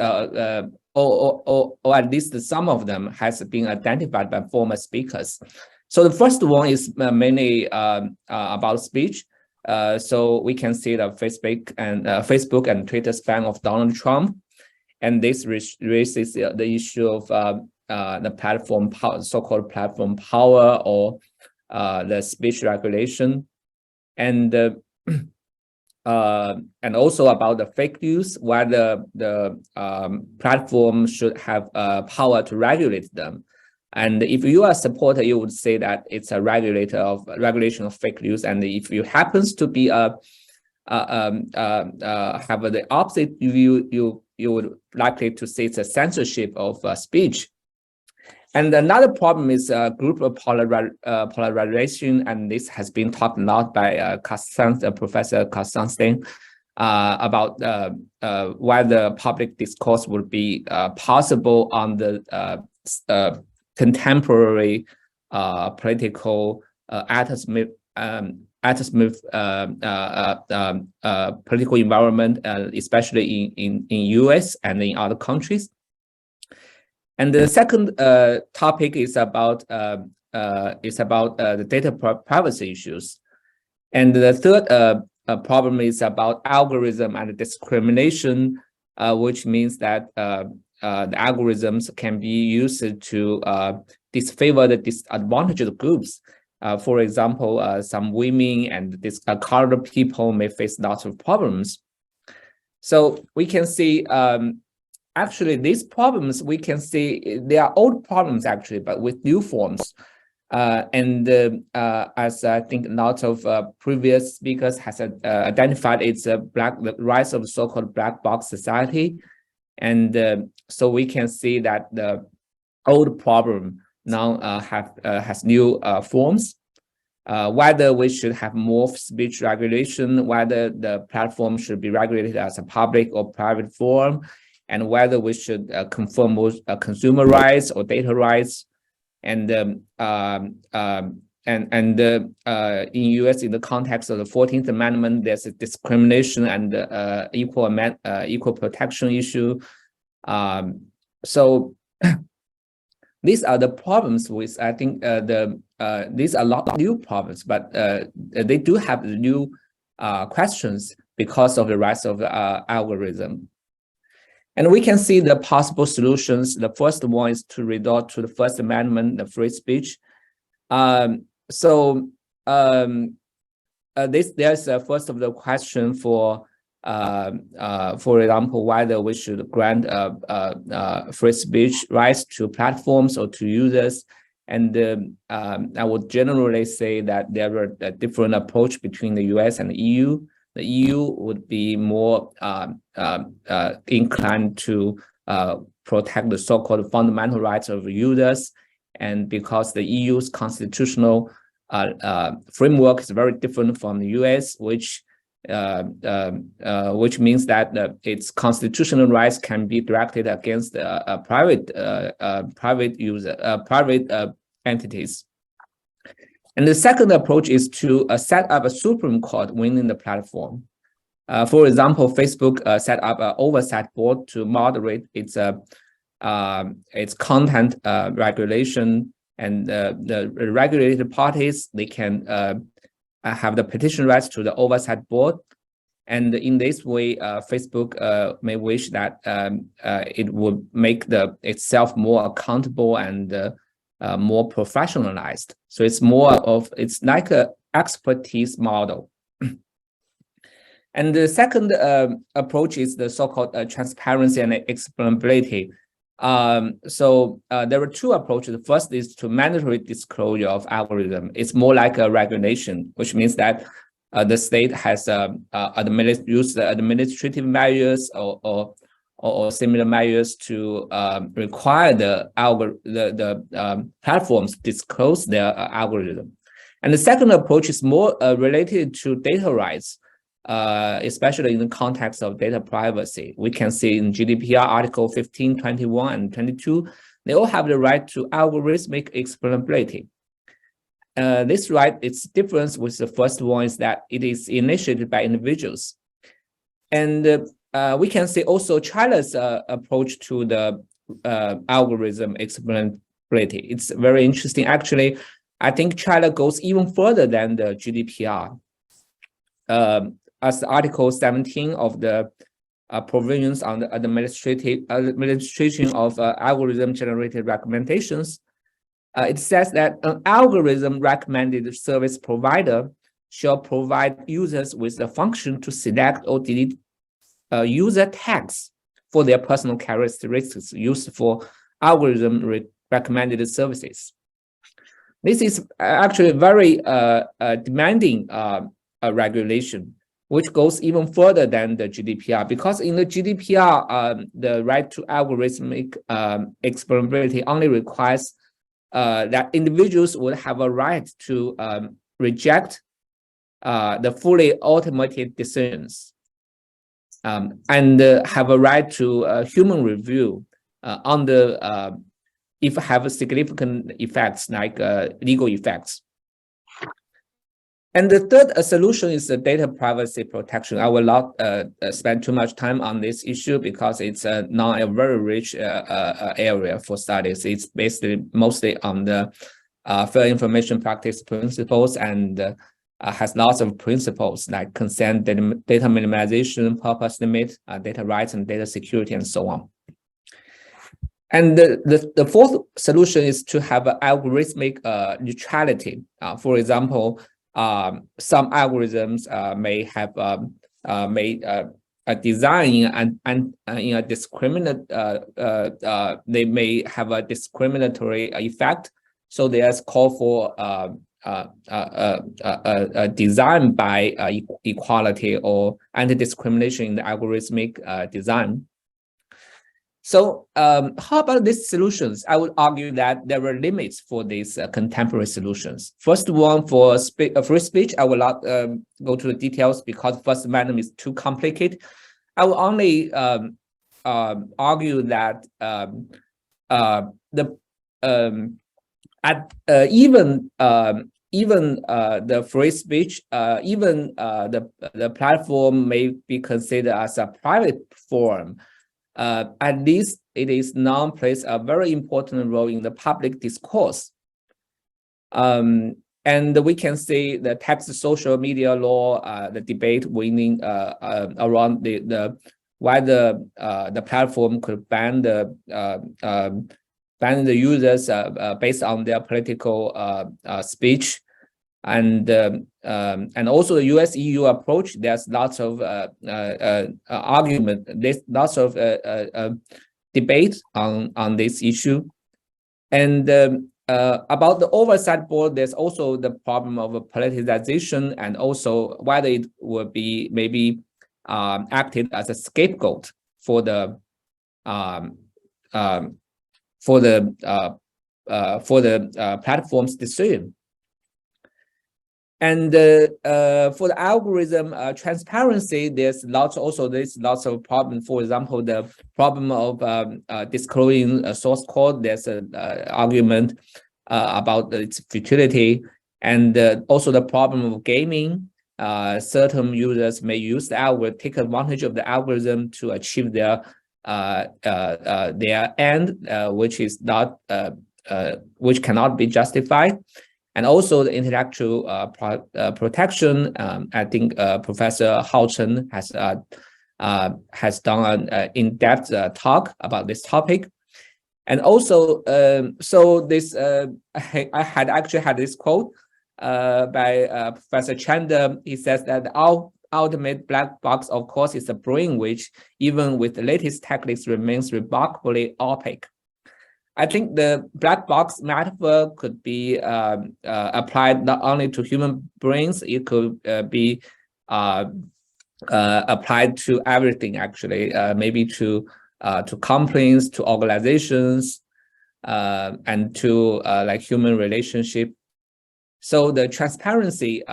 or at least some of them has been identified by former speakers. So the first one is mainly about speech. So we can see the Facebook and Twitter spam of Donald Trump, and this raises the issue of the platform power, so-called platform power, or the speech regulation, and also about the fake news, whether the platform should have power to regulate them. And if you are a supporter, you would say that it's a regulation of fake news. And if you happens to be have the opposite view, you would likely to say it's a censorship of speech. And another problem is group of polarization, and this has been talked a lot by Professor Constantine about whether public discourse would be possible on the contemporary political political environment, especially in US and in other countries. And the second topic is about the data privacy issues. And the third problem is about algorithm and discrimination, which means that the algorithms can be used to disfavor the disadvantaged groups. For example, some women and colored people may face lots of problems. So we can see actually, these problems, we can see they are old problems actually, but with new forms. As I think lots of previous speakers has identified, it's the rise of so-called black box society. And so we can see that the old problem now has new forms. Whether we should have more speech regulation, whether the platform should be regulated as a public or private forum, and whether we should confirm more consumer rights or data rights. And in US, in the context of the 14th Amendment, there's a discrimination and equal protection issue. So these are the problems with, I think, these are a lot of new problems, but they do have new questions because of the rise of the algorithm. And we can see the possible solutions. The first one is to resort to the First Amendment, the free speech. There's first of the question for example, whether we should grant free speech rights to platforms or to users. And I would generally say that there are a different approach between the US and the EU. The EU would be more inclined to protect the so-called fundamental rights of users, and because the EU's constitutional framework is very different from the US, which means that its constitutional rights can be directed against private entities. And the second approach is to set up a Supreme Court within the platform. For example, Facebook set up an oversight board to moderate its content regulation, and the regulated parties, they can have the petition rights to the oversight board. And in this way, Facebook may wish that it would make itself more accountable and more professionalized. So it's like an expertise model. And the second approach is the so-called transparency and explainability. So there are two approaches. The first is to mandatory disclosure of algorithm. It's more like a regulation, which means that the state has used administrative measures or similar measures to require the platforms disclose their algorithm. And the second approach is more related to data rights, especially in the context of data privacy. We can see in GDPR Article 15, 21, and 22, they all have the right to algorithmic explainability. This right, its difference with the first one is that it is initiated by individuals. And we can see also China's approach to the algorithm explainability. It's very interesting. Actually, I think China goes even further than the GDPR. As Article 17 of the provisions on the administration of algorithm-generated recommendations, it says that an algorithm-recommended service provider shall provide users with the function to select or delete user tags for their personal characteristics used for algorithm-recommended services. This is actually a very demanding regulation, which goes even further than the GDPR, because in the GDPR, the right to algorithmic explainability only requires that individuals would have a right to reject the fully automated decisions and have a right to human review if have significant effects like legal effects. And the third solution is the data privacy protection. I will not spend too much time on this issue because it's not a very rich area for studies. It's basically mostly on the fair information practice principles and has lots of principles like consent, data minimization, purpose limit, data rights, and data security, and so on. And the fourth solution is to have an algorithmic neutrality. For example, some algorithms may have a design and in a they may have a discriminatory effect. So there's call for a design by equality or anti-discrimination in the algorithmic design. So how about these solutions? I would argue that there are limits for these contemporary solutions. First one, for free speech, I will not go to the details because First Amendment is too complicated. I will only argue that even the free speech, even the platform may be considered as a private forum. At least it is now plays a very important role in the public discourse. And we can see the text social media law, the debate winning around why the platform could ban the users based on their political speech, and also the US-EU approach. There's lots of argument. There's lots of debate on this issue, and about the oversight board, there's also the problem of politicization and also whether it will be maybe acted as a scapegoat for the platform's decision. And for the algorithm transparency, there's lots of problems. For example, the problem of disclosing a source code. There's an argument about its futility, and also the problem of gaming. Certain users may use the algorithm, take advantage of the algorithm to achieve their end, which is not which cannot be justified. And also the intellectual protection. I think Professor Chen has done an in-depth talk about this topic. And also, so this I had actually had this quote by Professor Chander. He says that the ultimate black box, of course, is the brain, which even with the latest techniques remains remarkably opaque. I think the black box metaphor could be applied not only to human brains, it could be applied to everything, actually, maybe to companies, to organizations, and to like human relationship. So the transparency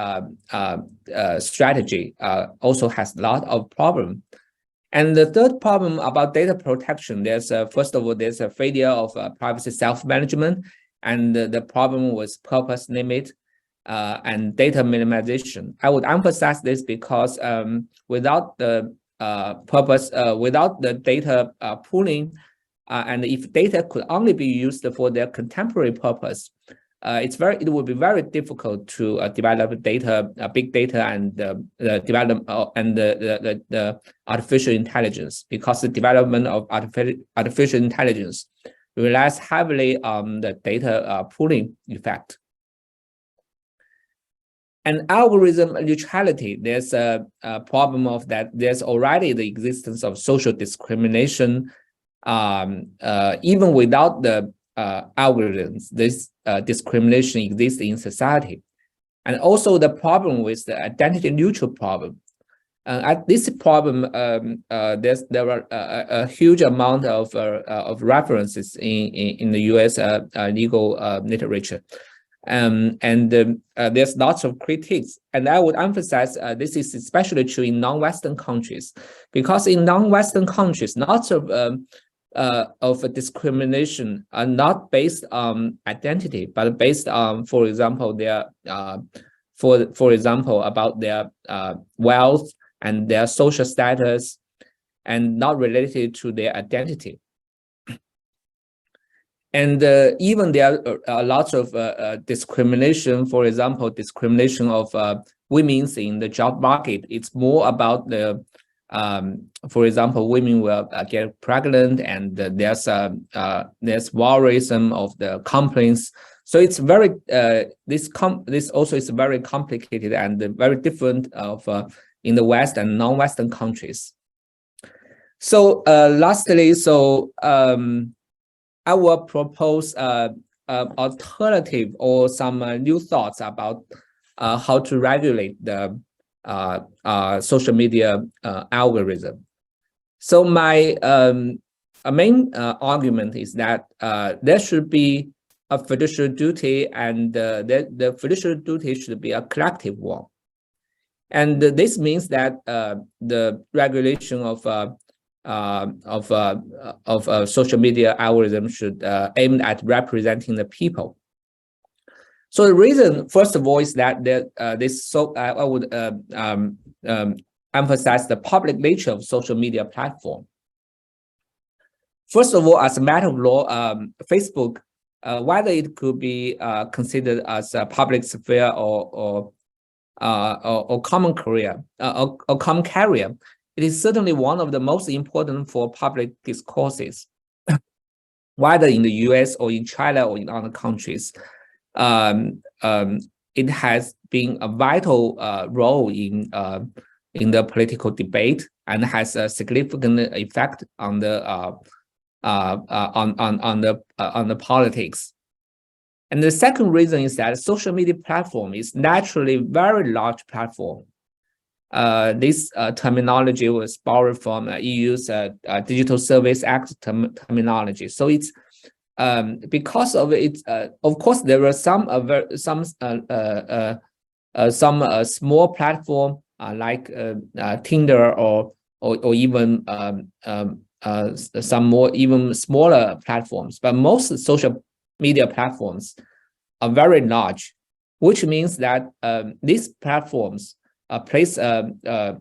strategy also has a lot of problems. And the third problem about data protection, there's first of all, there's a failure of privacy self-management, and the problem with purpose limit and data minimization. I would emphasize this because without the purpose, without the data pooling, and if data could only be used for their contemporary purpose, it would be very difficult to develop data, big data, and develop and the artificial intelligence, because the development of artificial intelligence relies heavily on the data pooling effect. And algorithm neutrality, there's a problem of that. There's already the existence of social discrimination, even without the algorithms. This discrimination exists in society. And also the problem with the identity neutral problem. At this problem, there are a huge amount of references in the US legal literature. And there's lots of critiques. And I would emphasize this is especially true in non-Western countries, because in non-Western countries, lots of discrimination are not based on identity, but based on, for example, their for example, about their wealth and their social status, and not related to their identity. And even there are lots of discrimination, for example, discrimination of women in the job market. It's more about the for example, women will get pregnant, and there's voyeurism of the complaints. So it's very this also is very complicated and very different of in the West and non-Western countries. So lastly, so I will propose alternative or some new thoughts about how to regulate the social media algorithm. So my main argument is that there should be a fiduciary duty, and the fiduciary duty should be a collective one. And this means that the regulation of social media algorithm should aim at representing the people. So the reason, first of all, is that I would emphasize the public nature of social media platform. First of all, as a matter of law, Facebook, whether it could be considered as a public sphere or common carrier, it is certainly one of the most important for public discourses, whether in the US or in China or in other countries. It has been a vital role in the political debate, and has a significant effect on the politics. And the second reason is that social media platform is naturally very large platform. This terminology was borrowed from EU's Digital Service Act terminology. So it's because of it, of course, there are some small platform like Tinder or even some more even smaller platforms, but most social media platforms are very large, which means that these platforms plays a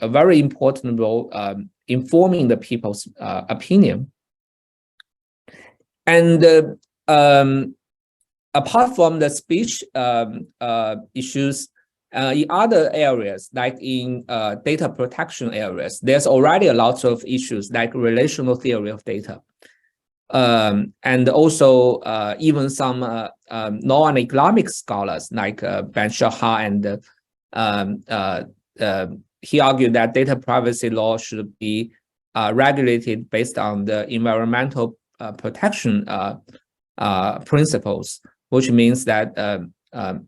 very important role informing the people's opinion. And apart from the speech issues, in other areas, like in data protection areas, there's already a lot of issues like relational theory of data. And also even some non-economic scholars like Ben Shahar, and he argued that data privacy law should be regulated based on the environmental protection principles, which means that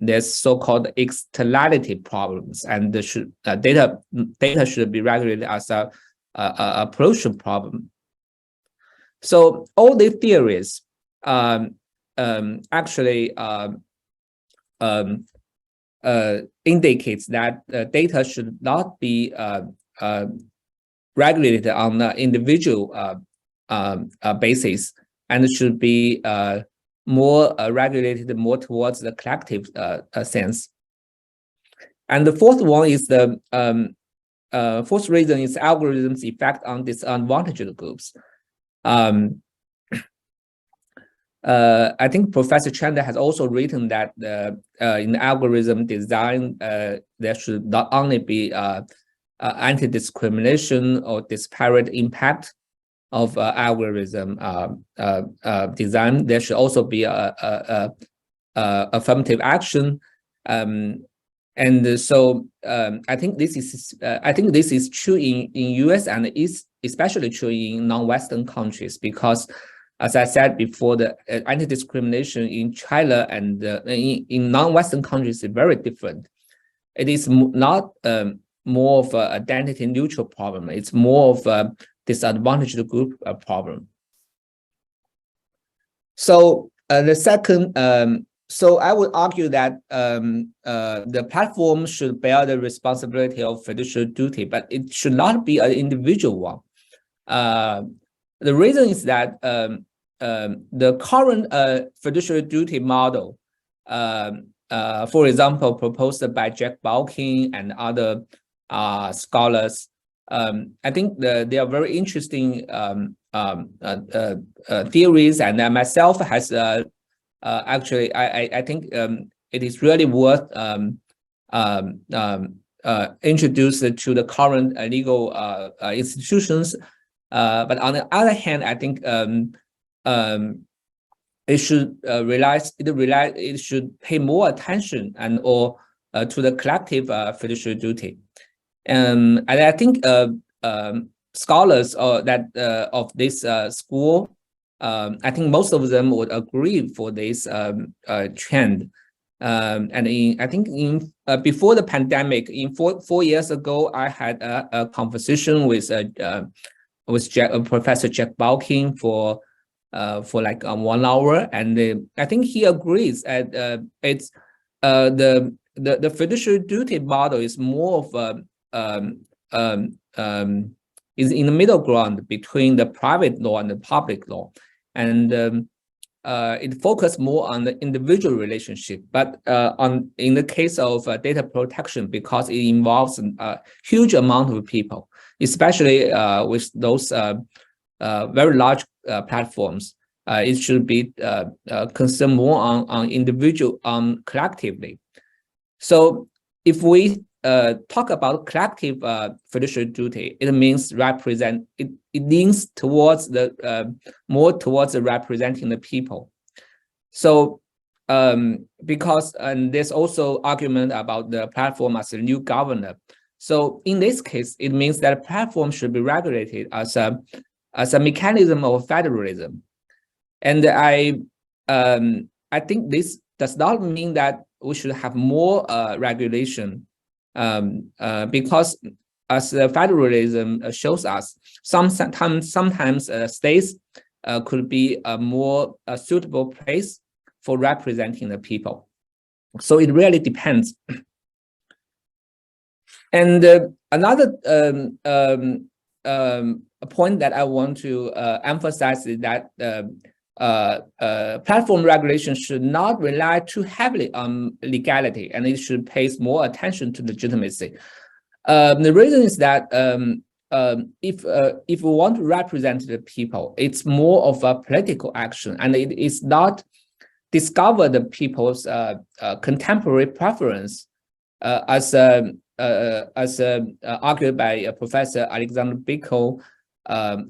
there's so-called externality problems, and data should be regulated as a pollution problem. So all these theories actually indicates that data should not be regulated on an individual basis, and should be more regulated more towards the collective sense. And the fourth one is the fourth reason is algorithms' effect on disadvantaged groups. I think Professor Chander has also written that in algorithm design, there should not only be anti-discrimination or disparate impact of algorithm design. There should also be affirmative action, and so I think this is true in US, and is especially true in non-Western countries, because, as I said before, the anti-discrimination in China and in non-Western countries is very different. It is not more of an identity-neutral problem. It's more of a disadvantaged group problem. So the second, so I would argue that the platform should bear the responsibility of fiduciary duty, but it should not be an individual one. The reason is that the current fiduciary duty model, for example, proposed by Jack Balkin and other scholars, I think they are very interesting theories, and myself has actually I think it is really worth introduced to the current legal institutions. But on the other hand, I think it should it should pay more attention to the collective fiduciary duty. And I think scholars that of this school, I think most of them would agree for this trend. And I think before the pandemic, four years ago, I had a conversation with Professor Jack Balkin for like 1 hour, and I think he agrees that it's the fiduciary duty model is more of is in the middle ground between the private law and the public law, and it focuses more on the individual relationship. But in the case of data protection, because it involves a huge amount of people, especially with those very large platforms, it should be concerned more on individual, collectively. So if we talk about collective fiduciary duty, it means it leans towards the more towards the representing the people. So because there's also argument about the platform as a new governor. So in this case, it means that a platform should be regulated as a mechanism of federalism. And I think this does not mean that we should have more regulation, because as federalism shows us, sometimes states could be a more suitable place for representing the people. So it really depends. And another point that I want to emphasize is that platform regulation should not rely too heavily on legality, and it should pay more attention to legitimacy. The reason is that if we want to represent the people, it's more of a political action, and it is not discover the people's contemporary preference, as argued by Professor Alexander Bickel.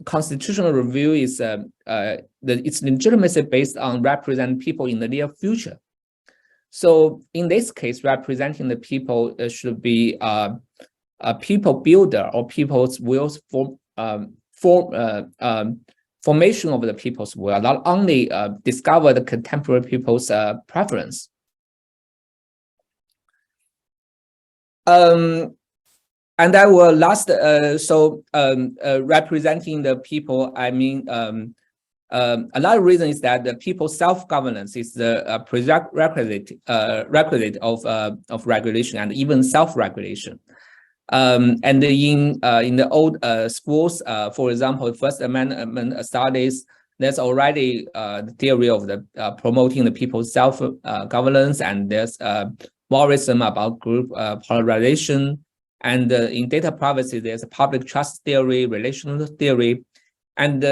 Constitutional review is its legitimacy based on representing people in the near future. So in this case, representing the people should be a people builder or people's wills formation of the people's will, not only discover the contemporary people's preference. And I will last, representing the people, I mean, another reason is that the people's self-governance is the requisite of regulation and even self-regulation. And in the old schools, for example, First Amendment studies, there's already the theory of the promoting the people's self-governance, and there's Morrison about group polarization. And in data privacy, there's a public trust theory, relational theory, and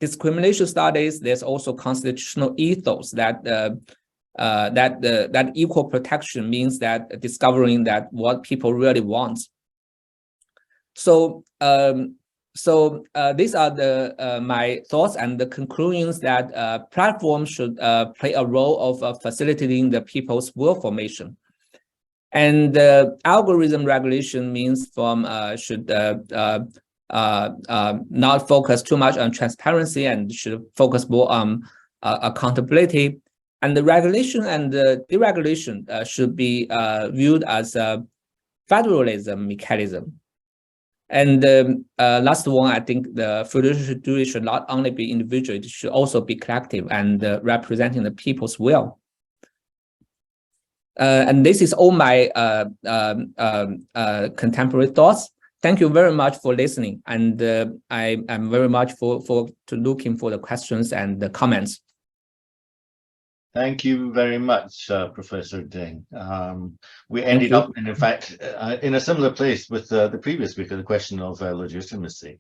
discrimination studies. There's also constitutional ethos that that equal protection means that discovering that what people really want. So these are the my thoughts and the conclusions that platforms should play a role of facilitating the people's will formation. And algorithm regulation means should not focus too much on transparency and should focus more on accountability. And the regulation and the deregulation should be viewed as a federalism mechanism. And last one, I think the fiduciary duty should not only be individual, it should also be collective and representing the people's will. And this is all my contemporary thoughts. Thank you very much for listening, and I am very much looking for the questions and the comments. Thank you very much, Professor Ding. We ended up, in fact, in a similar place with the previous speaker, the question of legitimacy.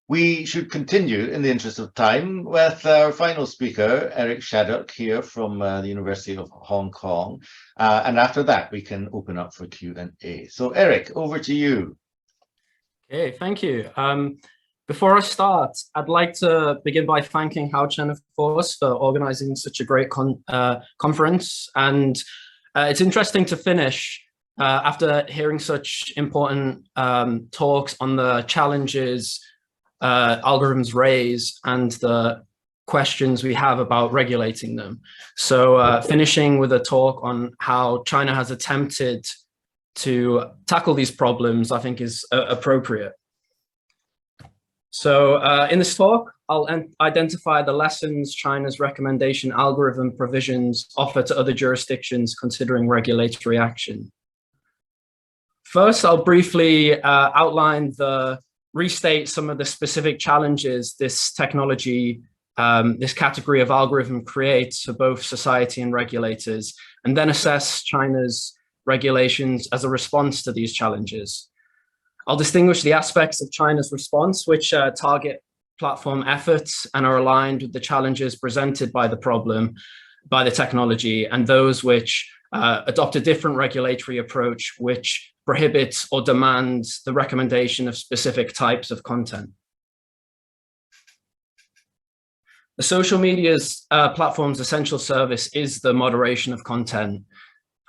We should continue, in the interest of time, with our final speaker, Erik Shaddock, here from the University of Hong Kong. And after that, we can open up for Q&A. So, Erik, over to you. Okay, thank you. Before I start, I'd like to begin by thanking Xiaodong, of course, for organizing such a great conference. And it's interesting to finish after hearing such important talks on the challenges algorithms raise and the questions we have about regulating them. So finishing with a talk on how China has attempted to tackle these problems, I think is appropriate. So in this talk, I'll identify the lessons China's recommendation algorithm provisions offer to other jurisdictions considering regulatory action. First, I'll briefly restate some of the specific challenges this technology, this category of algorithm creates for both society and regulators, and then assess China's regulations as a response to these challenges. I'll distinguish the aspects of China's response which target platform efforts and are aligned with the challenges presented by the problem, by the technology, and those which adopt a different regulatory approach which prohibits or demands the recommendation of specific types of content. The social media's platform's essential service is the moderation of content.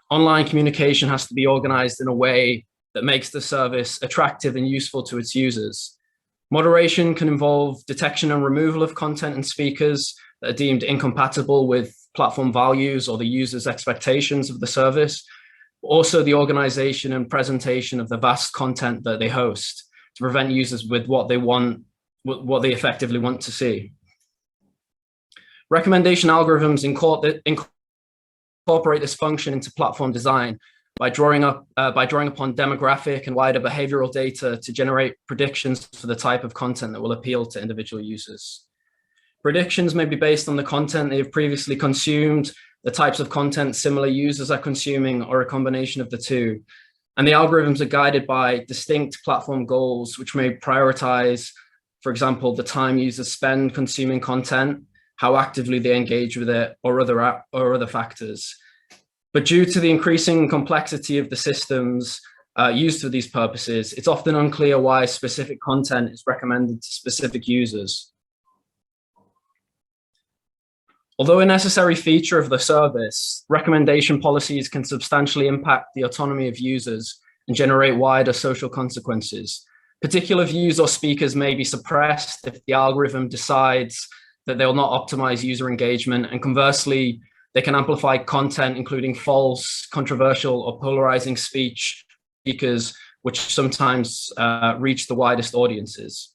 Online communication has to be organized in a way that makes the service attractive and useful to its users. Moderation can involve detection and removal of content and speakers that are deemed incompatible with platform values or the user's expectations of the service, but also the organization and presentation of the vast content that they host to prevent users with what they want what they effectively want to see. Recommendation algorithms incorporate this function into platform design by drawing upon demographic and wider behavioral data to generate predictions for the type of content that will appeal to individual users. Predictions may be based on the content they have previously consumed, the types of content similar users are consuming, or a combination of the two. And the algorithms are guided by distinct platform goals, which may prioritize, for example, the time users spend consuming content, how actively they engage with it, or other factors. But due to the increasing complexity of the systems used for these purposes, it's often unclear why specific content is recommended to specific users. Although a necessary feature of the service, recommendation policies can substantially impact the autonomy of users and generate wider social consequences. Particular views or speakers may be suppressed if the algorithm decides that they will not optimize user engagement, and conversely, they can amplify content, including false, controversial, or polarizing speakers, which sometimes reach the widest audiences.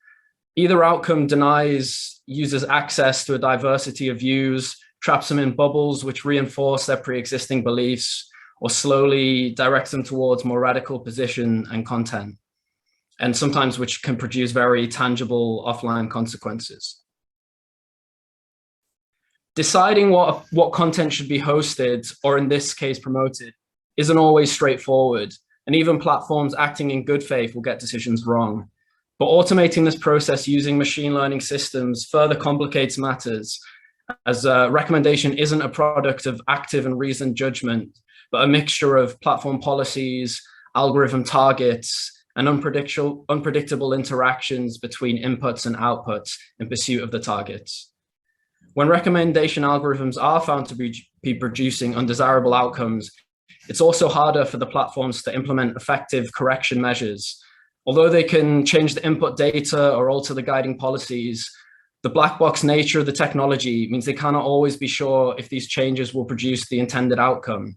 Either outcome denies users access to a diversity of views, traps them in bubbles which reinforce their pre-existing beliefs, or slowly directs them towards more radical position and content, and sometimes which can produce very tangible offline consequences. Deciding what content should be hosted, or in this case promoted, isn't always straightforward, and even platforms acting in good faith will get decisions wrong. But automating this process using machine learning systems further complicates matters, as recommendation isn't a product of active and reasoned judgment, but a mixture of platform policies, algorithm targets, and unpredictable interactions between inputs and outputs in pursuit of the targets. When recommendation algorithms are found to be producing undesirable outcomes, it's also harder for the platforms to implement effective correction measures. Although they can change the input data or alter the guiding policies, the black box nature of the technology means they cannot always be sure if these changes will produce the intended outcome.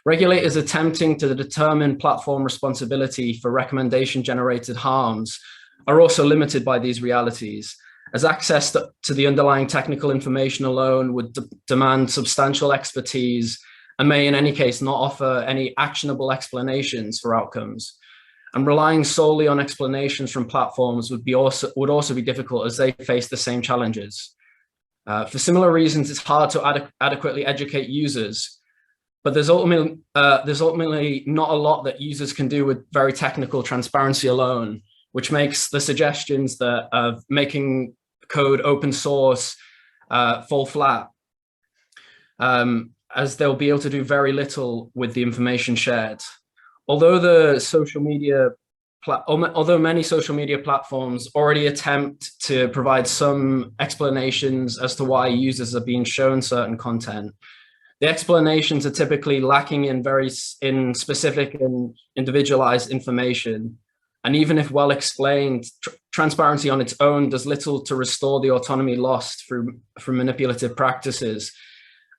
Regulators attempting to determine platform responsibility for recommendation-generated harms are also limited by these realities, as access to the underlying technical information alone would demand substantial expertise and may in any case not offer any actionable explanations for outcomes. And relying solely on explanations from platforms would also be difficult, as they face the same challenges. For similar reasons, it's hard to adequately educate users, but there's ultimately not a lot that users can do with very technical transparency alone, which makes the suggestions that of making code open source fall flat, as they'll be able to do very little with the information shared. Although many social media platforms already attempt to provide some explanations as to why users are being shown certain content, the explanations are typically lacking in specific and individualized information. And even if well explained, transparency on its own does little to restore the autonomy lost through manipulative practices,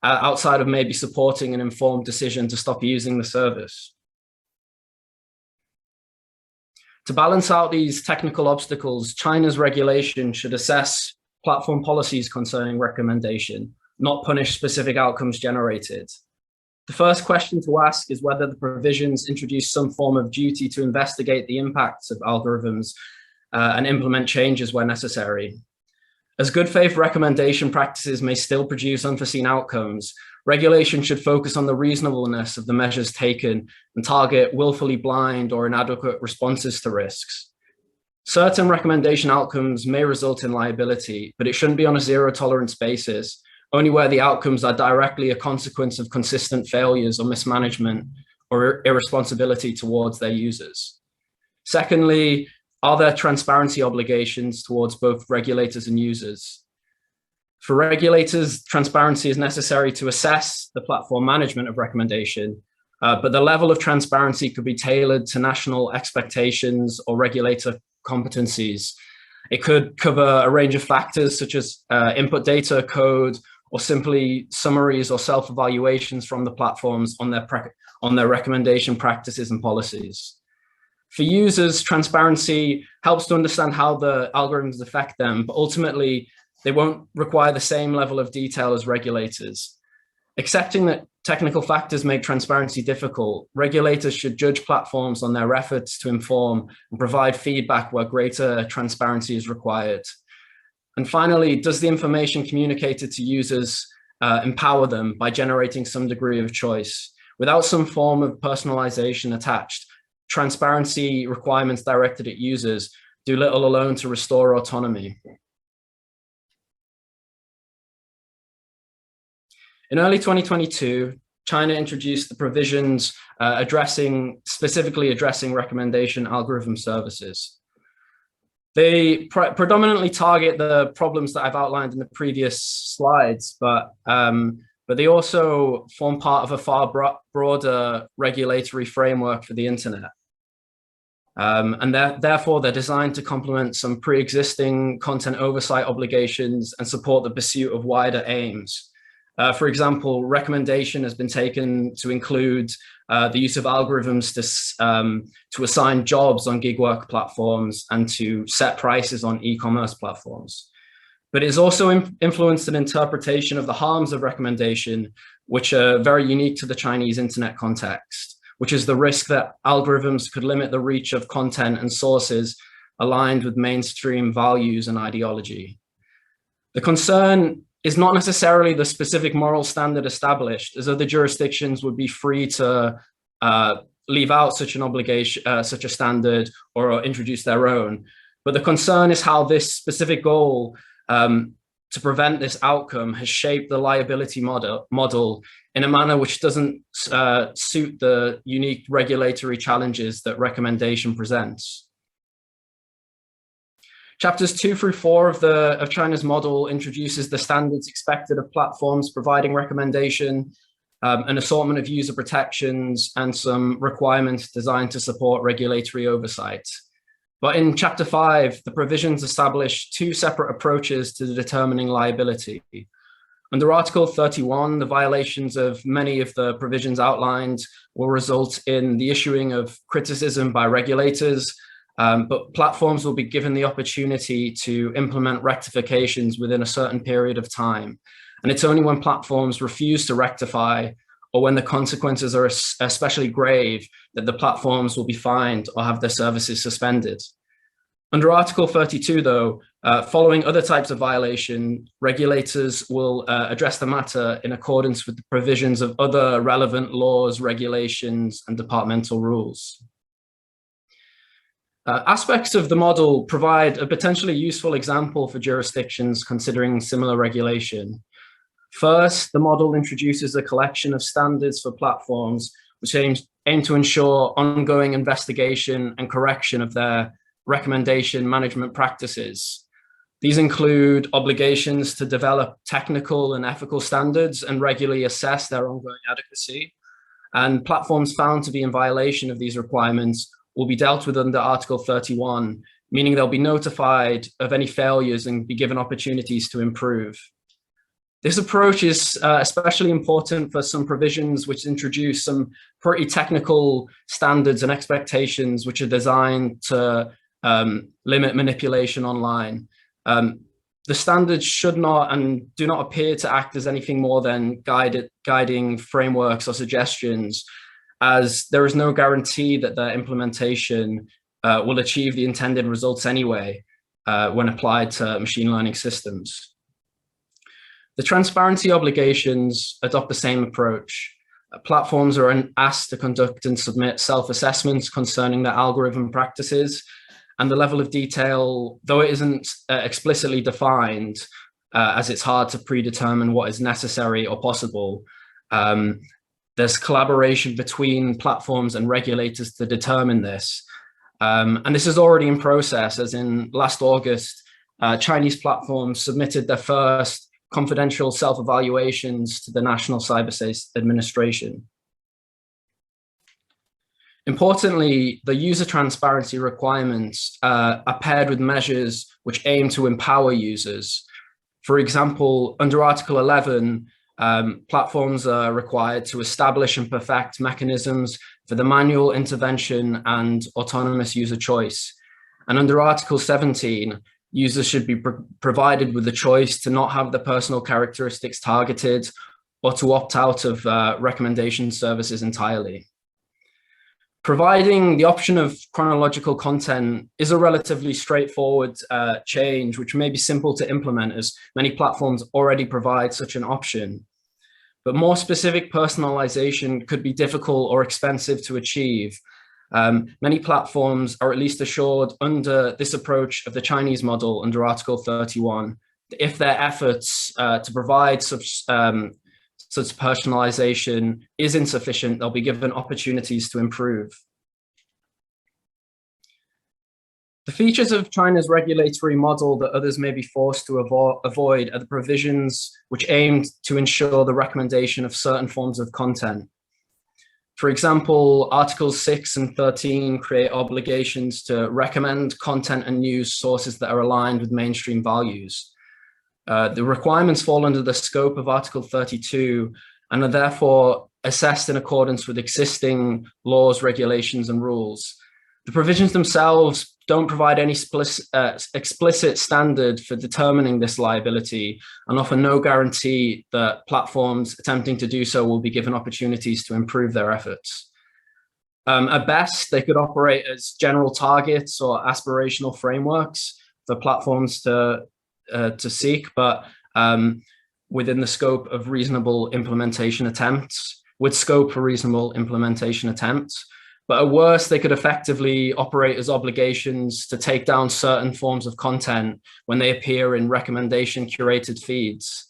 outside of maybe supporting an informed decision to stop using the service. To balance out these technical obstacles, China's regulation should assess platform policies concerning recommendation, not punish specific outcomes generated. The first question to ask is whether the provisions introduce some form of duty to investigate the impacts of algorithms and implement changes where necessary. As good faith recommendation practices may still produce unforeseen outcomes, regulation should focus on the reasonableness of the measures taken and target willfully blind or inadequate responses to risks. Certain recommendation outcomes may result in liability, but it shouldn't be on a zero tolerance basis, only where the outcomes are directly a consequence of consistent failures or mismanagement or irresponsibility towards their users. Secondly, are there transparency obligations towards both regulators and users? For regulators, transparency is necessary to assess the platform management of recommendation, but the level of transparency could be tailored to national expectations or regulator competencies. It could cover a range of factors such as input data, code, or simply summaries or self-evaluations from the platforms on their recommendation practices and policies. For users, transparency helps to understand how the algorithms affect them, but ultimately they won't require the same level of detail as regulators. Accepting that technical factors make transparency difficult, regulators should judge platforms on their efforts to inform and provide feedback where greater transparency is required. And finally, does the information communicated to users empower them by generating some degree of choice? Without some form of personalization attached, transparency requirements directed at users do little alone to restore autonomy. In early 2022, China introduced the provisions specifically addressing recommendation algorithm services. They predominantly target the problems that I've outlined in the previous slides, but they also form part of a far broader regulatory framework for the internet. And therefore, they're designed to complement some pre-existing content oversight obligations and support the pursuit of wider aims. For example, recommendation has been taken to include the use of algorithms to assign jobs on gig work platforms and to set prices on e-commerce platforms. But it's also influenced an interpretation of the harms of recommendation, which are very unique to the Chinese internet context, which is the risk that algorithms could limit the reach of content and sources aligned with mainstream values and ideology. The concern is not necessarily the specific moral standard established, as other jurisdictions would be free to leave out such an obligation, such a standard, or introduce their own. But the concern is how this specific goal to prevent this outcome has shaped the liability model in a manner which doesn't suit the unique regulatory challenges that recommendation presents. Chapters 2 through 4 of China's model introduces the standards expected of platforms providing recommendation, an assortment of user protections, and some requirements designed to support regulatory oversight. But in Chapter 5, the provisions establish two separate approaches to determining liability. Under Article 31, the violations of many of the provisions outlined will result in the issuing of criticism by regulators, but platforms will be given the opportunity to implement rectifications within a certain period of time. And it's only when platforms refuse to rectify or when the consequences are especially grave that the platforms will be fined or have their services suspended. Under Article 32, though, following other types of violation, regulators will address the matter in accordance with the provisions of other relevant laws, regulations, and departmental rules. Aspects of the model provide a potentially useful example for jurisdictions considering similar regulation. First, the model introduces a collection of standards for platforms which aim to ensure ongoing investigation and correction of their recommendation management practices. These include obligations to develop technical and ethical standards and regularly assess their ongoing adequacy. And platforms found to be in violation of these requirements will be dealt with under Article 31, meaning they'll be notified of any failures and be given opportunities to improve. This approach is especially important for some provisions which introduce some pretty technical standards and expectations which are designed to limit manipulation online. The standards should not and do not appear to act as anything more than guiding frameworks or suggestions, as there is no guarantee that their implementation will achieve the intended results anyway when applied to machine learning systems. The transparency obligations adopt the same approach. Platforms are asked to conduct and submit self-assessments concerning their algorithm practices, and the level of detail, though it isn't explicitly defined, as it's hard to predetermine what is necessary or possible, there's collaboration between platforms and regulators to determine this. And this is already in process, as in last August, Chinese platforms submitted their first confidential self-evaluations to the National Cyberspace Administration. Importantly, the user transparency requirements are paired with measures which aim to empower users. For example, under Article 11, platforms are required to establish and perfect mechanisms for the manual intervention and autonomous user choice. And under Article 17, users should be provided with the choice to not have the personal characteristics targeted or to opt out of recommendation services entirely. Providing the option of chronological content is a relatively straightforward change, which may be simple to implement as many platforms already provide such an option. But more specific personalization could be difficult or expensive to achieve. Many platforms are at least assured under this approach of the Chinese model under Article 31, if their efforts to provide such personalization is insufficient, they'll be given opportunities to improve. The features of China's regulatory model that others may be forced to avoid are the provisions which aim to ensure the recommendation of certain forms of content. For example, Articles 6 and 13 create obligations to recommend content and news sources that are aligned with mainstream values. The requirements fall under the scope of Article 32 and are therefore assessed in accordance with existing laws, regulations, and rules. The provisions themselves don't provide any explicit standard for determining this liability and offer no guarantee that platforms attempting to do so will be given opportunities to improve their efforts. At best, they could operate as general targets or aspirational frameworks for platforms to seek, but within the scope of reasonable implementation attempts, with scope for reasonable implementation attempts. But at worst, they could effectively operate as obligations to take down certain forms of content when they appear in recommendation curated feeds,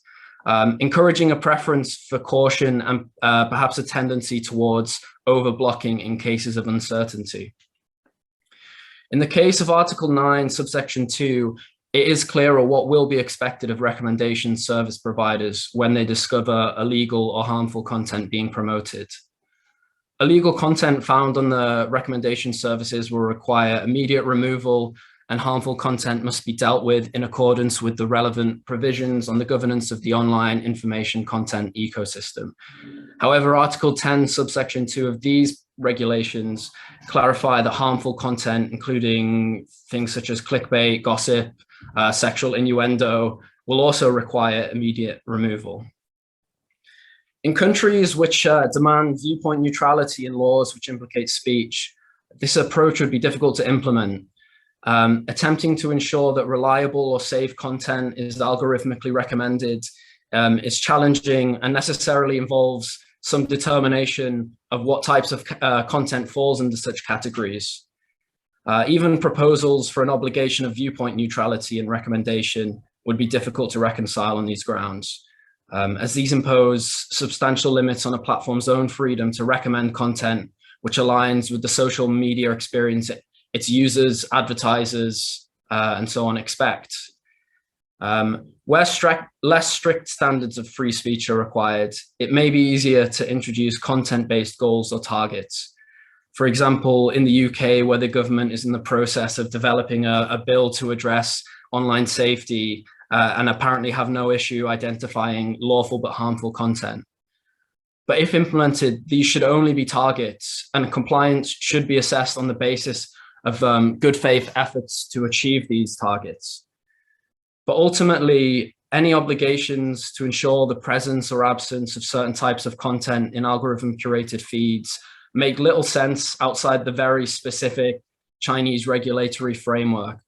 encouraging a preference for caution and perhaps a tendency towards overblocking in cases of uncertainty. In the case of Article 9, subsection 2, it is clearer what will be expected of recommendation service providers when they discover illegal or harmful content being promoted. Illegal content found on the recommendation services will require immediate removal, and harmful content must be dealt with in accordance with the relevant provisions on the governance of the online information content ecosystem. However, Article 10, subsection 2 of these regulations clarify that harmful content, including things such as clickbait, gossip, sexual innuendo, will also require immediate removal. In countries which demand viewpoint neutrality in laws which implicate speech, this approach would be difficult to implement. Attempting to ensure that reliable or safe content is algorithmically recommended is challenging and necessarily involves some determination of what types of content falls into such categories. Even proposals for an obligation of viewpoint neutrality and recommendation would be difficult to reconcile on these grounds, as these impose substantial limits on a platform's own freedom to recommend content which aligns with the social media experience its users, advertisers, and so on expect. Where less strict standards of free speech are required, it may be easier to introduce content-based goals or targets. For example, in the UK, where the government is in the process of developing a bill to address online safety and apparently have no issue identifying lawful but harmful content. But if implemented, these should only be targets, and compliance should be assessed on the basis of good faith efforts to achieve these targets. But ultimately, any obligations to ensure the presence or absence of certain types of content in algorithm curated feeds make little sense outside the very specific Chinese regulatory framework.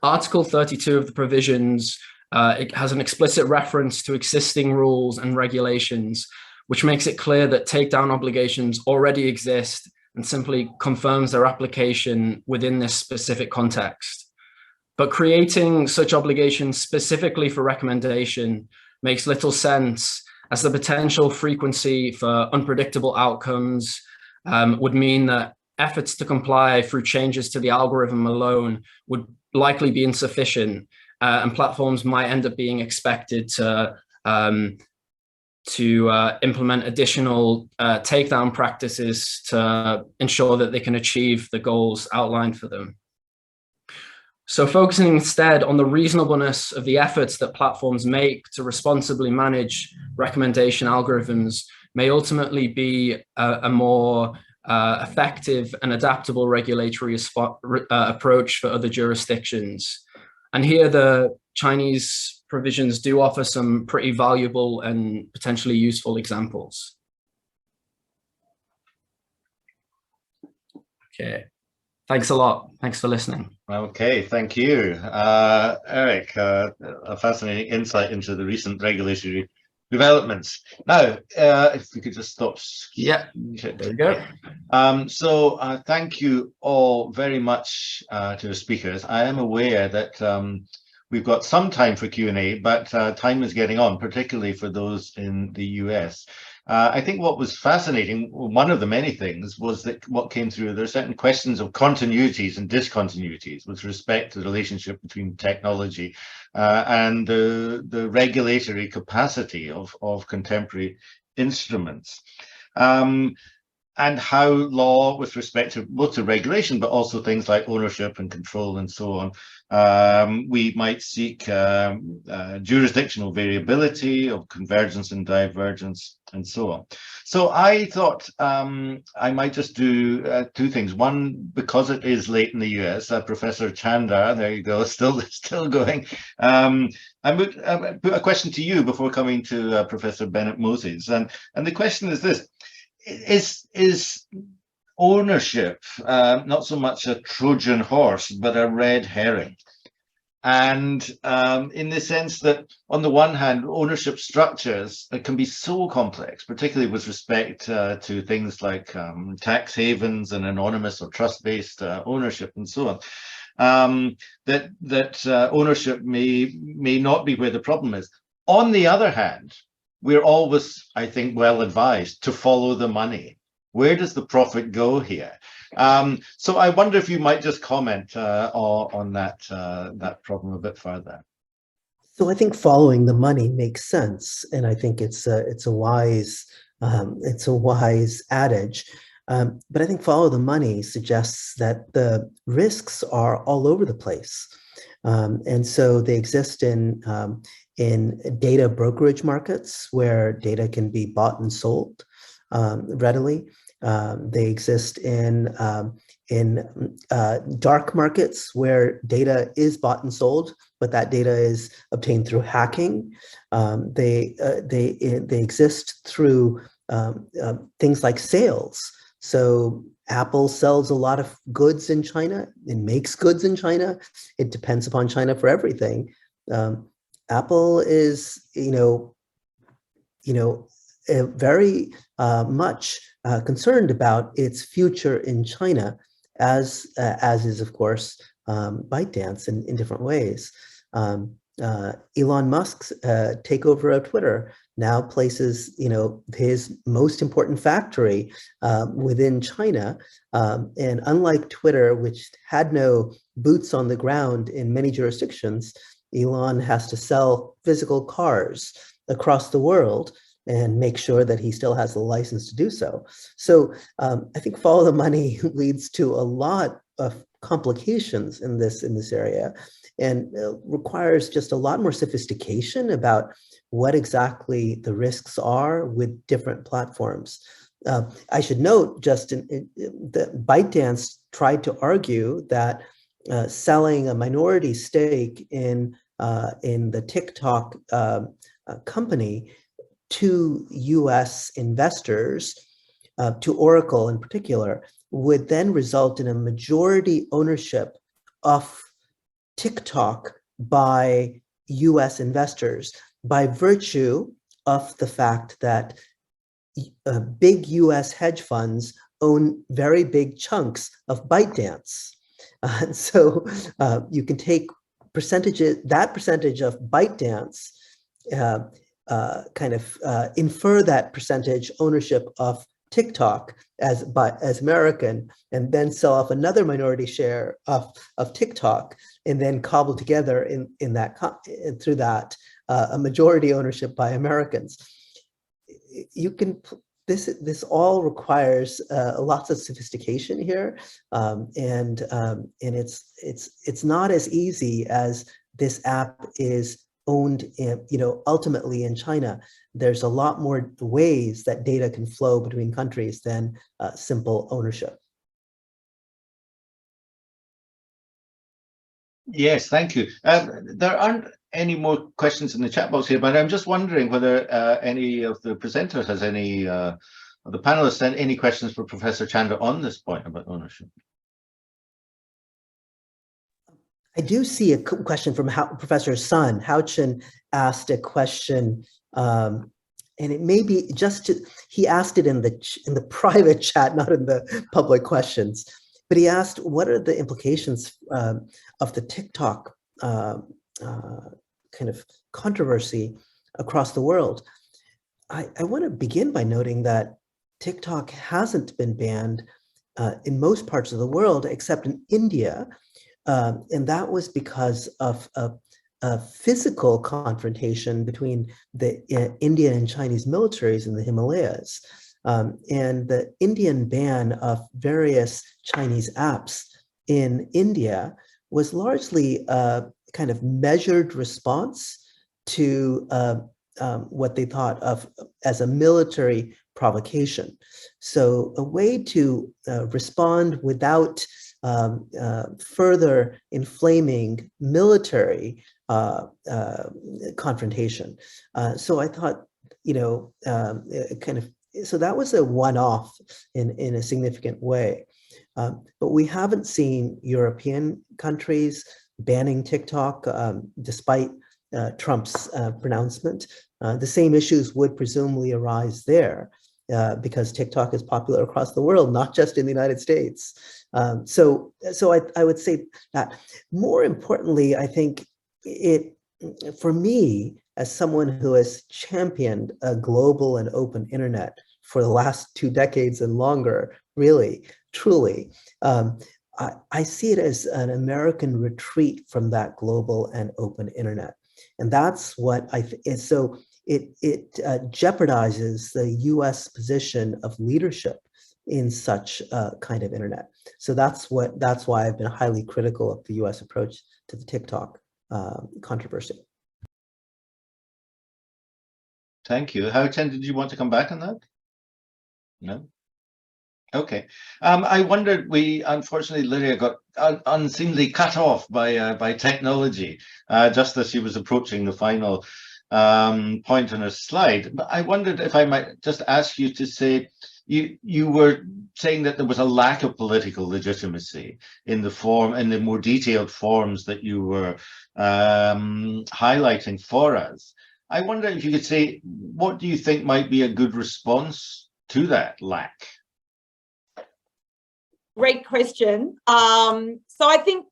Article 32 of the provisions, it has an explicit reference to existing rules and regulations, which makes it clear that takedown obligations already exist and simply confirms their application within this specific context. But creating such obligations specifically for recommendation makes little sense, as the potential frequency for unpredictable outcomes would mean that efforts to comply through changes to the algorithm alone would likely be insufficient, and platforms might end up being expected to implement additional takedown practices to ensure that they can achieve the goals outlined for them. So focusing instead on the reasonableness of the efforts that platforms make to responsibly manage recommendation algorithms may ultimately be a more effective and adaptable regulatory approach for other jurisdictions. And here the Chinese provisions do offer some pretty valuable and potentially useful examples. Okay, thanks a lot. Thanks for listening. Okay, thank you. Erik, a fascinating insight into the recent regulatory developments. Now, if we could just stop. Yeah, there we go. Thank you all very much to the speakers. I am aware that we've got some time for Q&A, but time is getting on, particularly for those in the US. I think what was fascinating, one of the many things, was that what came through, there are certain questions of continuities and discontinuities with respect to the relationship between technology and the regulatory capacity of contemporary instruments. And how law, with respect to both to regulation, but also things like ownership and control and so on, we might seek jurisdictional variability of convergence and divergence and so on. So I thought I might just do two things. One, because it is late in the US, Professor Chander, there you go, still going. I would put a question to you before coming to Professor Bennett Moses. And the question is this. Is ownership not so much a Trojan horse, but a red herring? And in the sense that, on the one hand, ownership structures that can be so complex, particularly with respect to things like tax havens and anonymous or trust-based ownership and so on, that ownership may not be where the problem is. On the other hand, we're always, I think, well advised to follow the money. Where does the profit go here? So I wonder if you might just comment on that problem a bit further. So I think following the money makes sense, and I think it's a wise adage. But I think follow the money suggests that the risks are all over the place, and so they exist in data brokerage markets where data can be bought and sold readily. They exist in dark markets where data is bought and sold, but that data is obtained through hacking. They exist through things like sales. So Apple sells a lot of goods in China. It makes goods in China. It depends upon China for everything. Apple is, very much concerned about its future in China, as is, of course, ByteDance in different ways. Elon Musk's takeover of Twitter now places, his most important factory within China. And unlike Twitter, which had no boots on the ground in many jurisdictions, Elon has to sell physical cars across the world and make sure that he still has the license to do so. So I think follow the money leads to a lot of complications in this area, and requires just a lot more sophistication about what exactly the risks are with different platforms. I should note, Justin, that ByteDance tried to argue that selling a minority stake in the TikTok company to US investors, to Oracle in particular, would then result in a majority ownership of TikTok by US investors by virtue of the fact that big US hedge funds own very big chunks of ByteDance. So you can take that percentage of ByteDance, infer that percentage ownership of TikTok as American, and then sell off another minority share of TikTok, and then cobble together through that a majority ownership by Americans. This all requires lots of sophistication here, and it's not as easy as this app is owned, ultimately in China. There's a lot more ways that data can flow between countries than simple ownership. Yes, thank you. There aren't any more questions in the chat box here, but I'm just wondering whether any of the presenters has any, of the panelists, any questions for Professor Chander on this point about ownership. I do see a question from Professor Sun. Hao-Chen asked a question, and it may be he asked it in the private chat, not in the public questions. But he asked, what are the implications of the TikTok kind of controversy across the world? I want to begin by noting that TikTok hasn't been banned in most parts of the world, except in India. And that was because of a physical confrontation between the Indian and Chinese militaries in the Himalayas. And the Indian ban of various Chinese apps in India was largely a kind of measured response to what they thought of as a military provocation. So a way to respond without further inflaming military confrontation. So I thought, so that was a one-off in a significant way. But we haven't seen European countries banning TikTok despite Trump's pronouncement. The same issues would presumably arise there because TikTok is popular across the world, not just in the United States. So I would say that more importantly, I think for me, as someone who has championed a global and open internet for the last 2 decades and longer, really, truly, I see it as an American retreat from that global and open internet. And that's what so it jeopardizes the US position of leadership in such a kind of internet. So that's why I've been highly critical of the US approach to the TikTok controversy. Thank you. Hao-Chen, did you want to come back on that? No? Okay. I wondered, unfortunately, Lyria got unseemly cut off by technology just as she was approaching the final point on her slide. But I wondered if I might just ask you to say, you were saying that there was a lack of political legitimacy in the more detailed forms that you were highlighting for us. I wonder if you could say, what do you think might be a good response to that lack? Great question. So I think,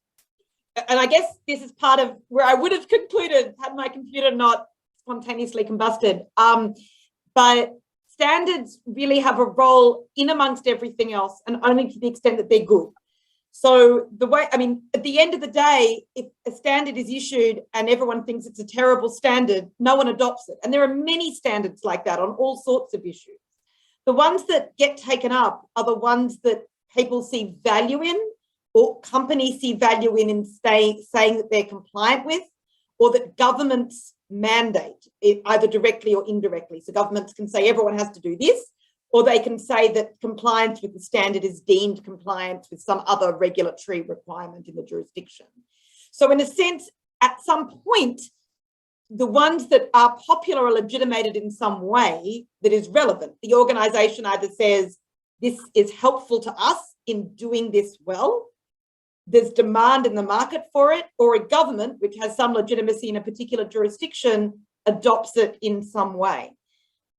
and I guess this is part of where I would have concluded had my computer not spontaneously combusted. But standards really have a role in amongst everything else, and only to the extent that they're good. So at the end of the day, if a standard is issued and everyone thinks it's a terrible standard, no one adopts it. And there are many standards like that on all sorts of issues. The ones that get taken up are the ones that people see value in, or companies see value in saying that they're compliant with, or that governments mandate, either directly or indirectly. So governments can say everyone has to do this, or they can say that compliance with the standard is deemed compliance with some other regulatory requirement in the jurisdiction. So in a sense, at some point, the ones that are popular or legitimated in some way that is relevant, the organization either says, this is helpful to us in doing this well, there's demand in the market for it, or a government, which has some legitimacy in a particular jurisdiction, adopts it in some way.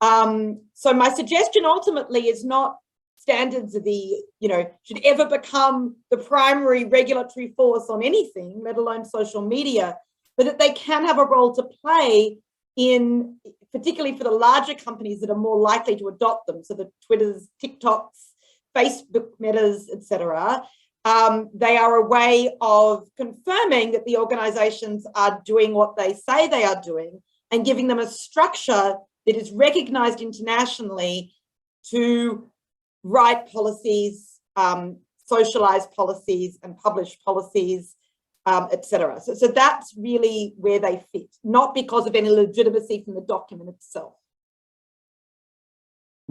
So my suggestion ultimately is not standards of should ever become the primary regulatory force on anything, let alone social media, but that they can have a role to play in, particularly for the larger companies that are more likely to adopt them. So the Twitters, TikToks, Facebook Metas, etc. They are a way of confirming that the organizations are doing what they say they are doing and giving them a structure that is recognized internationally to write policies, socialize policies, and publish policies etc. So that's really where they fit, not because of any legitimacy from the document itself.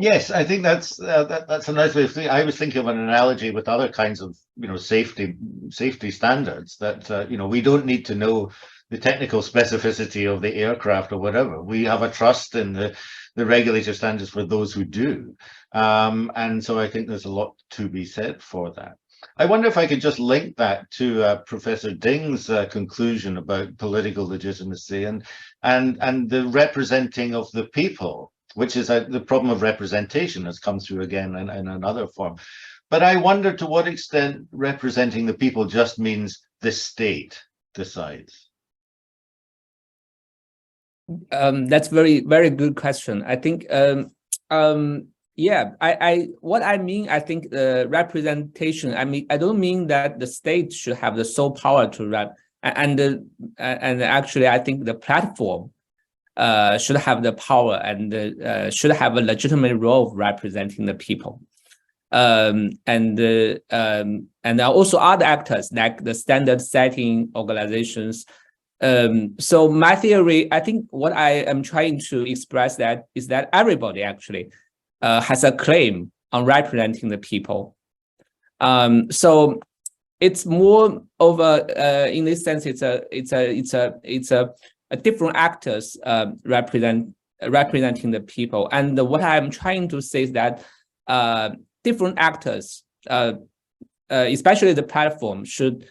Yes, I think that's a nice way of thinking. I was thinking of an analogy with other kinds of safety standards that we don't need to know the technical specificity of the aircraft or whatever. We have a trust in the regulator standards for those who do, and so I think there's a lot to be said for that. I wonder if I could just link that to Professor Ding's conclusion about political legitimacy and the representing of the people, which is the problem of representation has come through again in another form. But I wonder to what extent representing the people just means the state decides. That's very, very good question. I think, yeah, what I mean, I think the representation, I don't mean that the state should have the sole power to rep, and actually, I think the platform should have the power and should have a legitimate role of representing the people. And also other actors like the standard setting organizations. So my theory, I think what I am trying to express that is that everybody actually has a claim on representing the people. So it's more of a, in this sense, it's a different actors representing the people. And what I'm trying to say is that different actors, especially the platform, should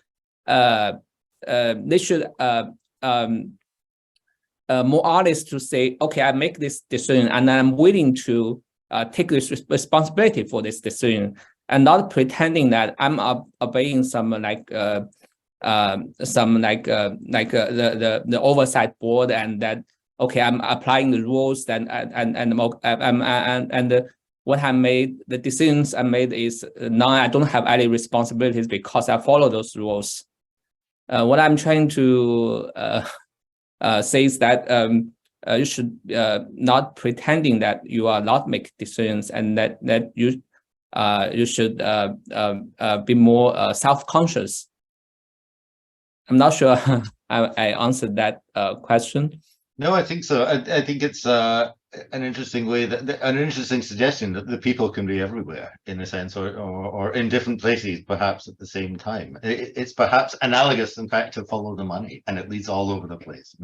they should more honest to say, okay, I make this decision and I'm willing to take this responsibility for this decision, and not pretending that I'm obeying some the oversight board, and that okay, I'm applying the rules and what I made, the decisions I made is now I don't have any responsibilities because I follow those rules. What I'm trying to say is that you should not pretending that you are not making decisions, and that you should be more self-conscious. I'm not sure I answered that question. No, I think so. I think it's an interesting way, an interesting suggestion that the people can be everywhere in a sense, or in different places perhaps at the same time. It's perhaps analogous, in fact, to follow the money, and it leads all over the place.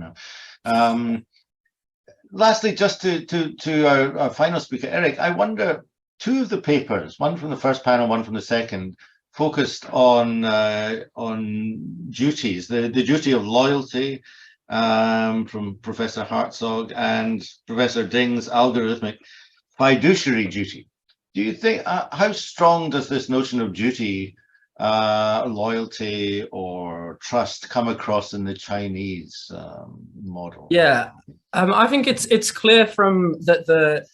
Lastly, just to our final speaker, Erik, I wonder, two of the papers, one from the first panel, one from the second, focused on duties, the duty of loyalty, from Professor Hartzog, and Professor Ding's algorithmic fiduciary duty. Do you think, how strong does this notion of duty, loyalty, or trust come across in the Chinese model? Yeah, I think it's clear from that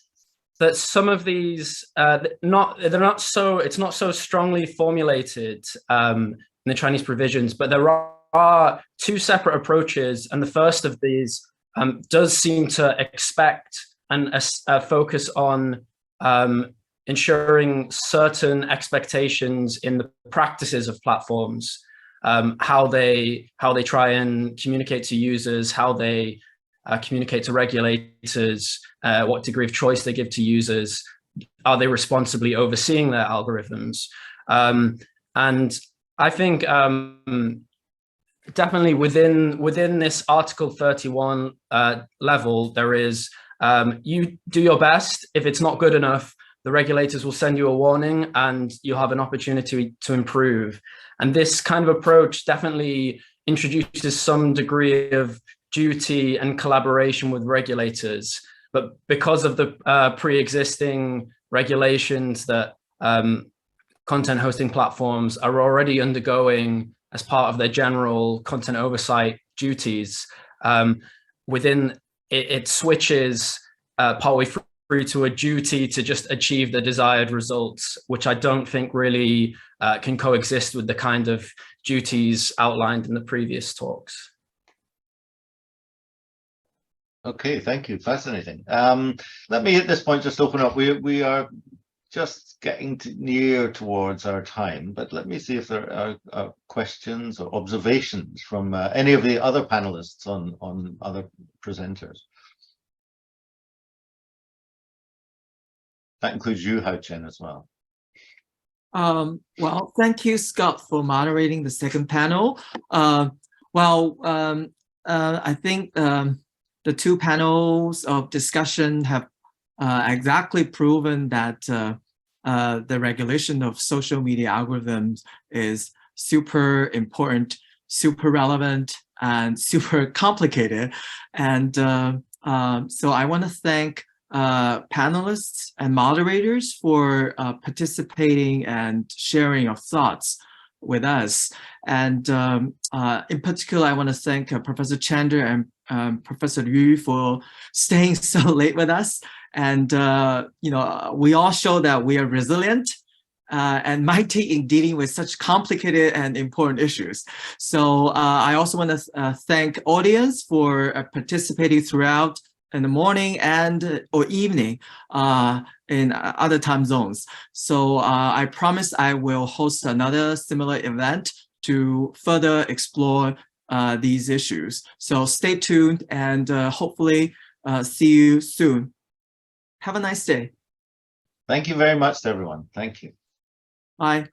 some of these it's not so strongly formulated in the Chinese provisions, but there are two separate approaches, and the first of these does seem to expect and focus on ensuring certain expectations in the practices of platforms, how they try and communicate to users, how they communicate to regulators, what degree of choice they give to users, are they responsibly overseeing their algorithms, and I think definitely within this Article 31 level, there is you do your best. If it's not good enough, the regulators will send you a warning, and you'll have an opportunity to improve. And this kind of approach definitely introduces some degree of duty and collaboration with regulators. But because of the pre-existing regulations that content hosting platforms are already undergoing as part of their general content oversight duties, within it switches partway through to a duty to just achieve the desired results, which I don't think really can coexist with the kind of duties outlined in the previous talks. Okay, thank you. Fascinating. Let me at this point just open up. We are just getting near towards our time, but let me see if there are questions or observations from any of the other panelists on other presenters. That includes you, Hao Chen, as well. Well, thank you, Scott, for moderating the second panel. I think the two panels of discussion have exactly proven that the regulation of social media algorithms is super important, super relevant, and super complicated. And so I want to thank panelists and moderators for participating and sharing your thoughts with us. And in particular, I want to thank Professor Chander and Professor Yu for staying so late with us. And we all show that we are resilient and mighty in dealing with such complicated and important issues. So I also want to thank audience for participating throughout in the morning and or evening in other time zones. So I promise I will host another similar event to further explore these issues. So stay tuned and hopefully see you soon. Have a nice day. Thank you very much to everyone. Thank you. Bye.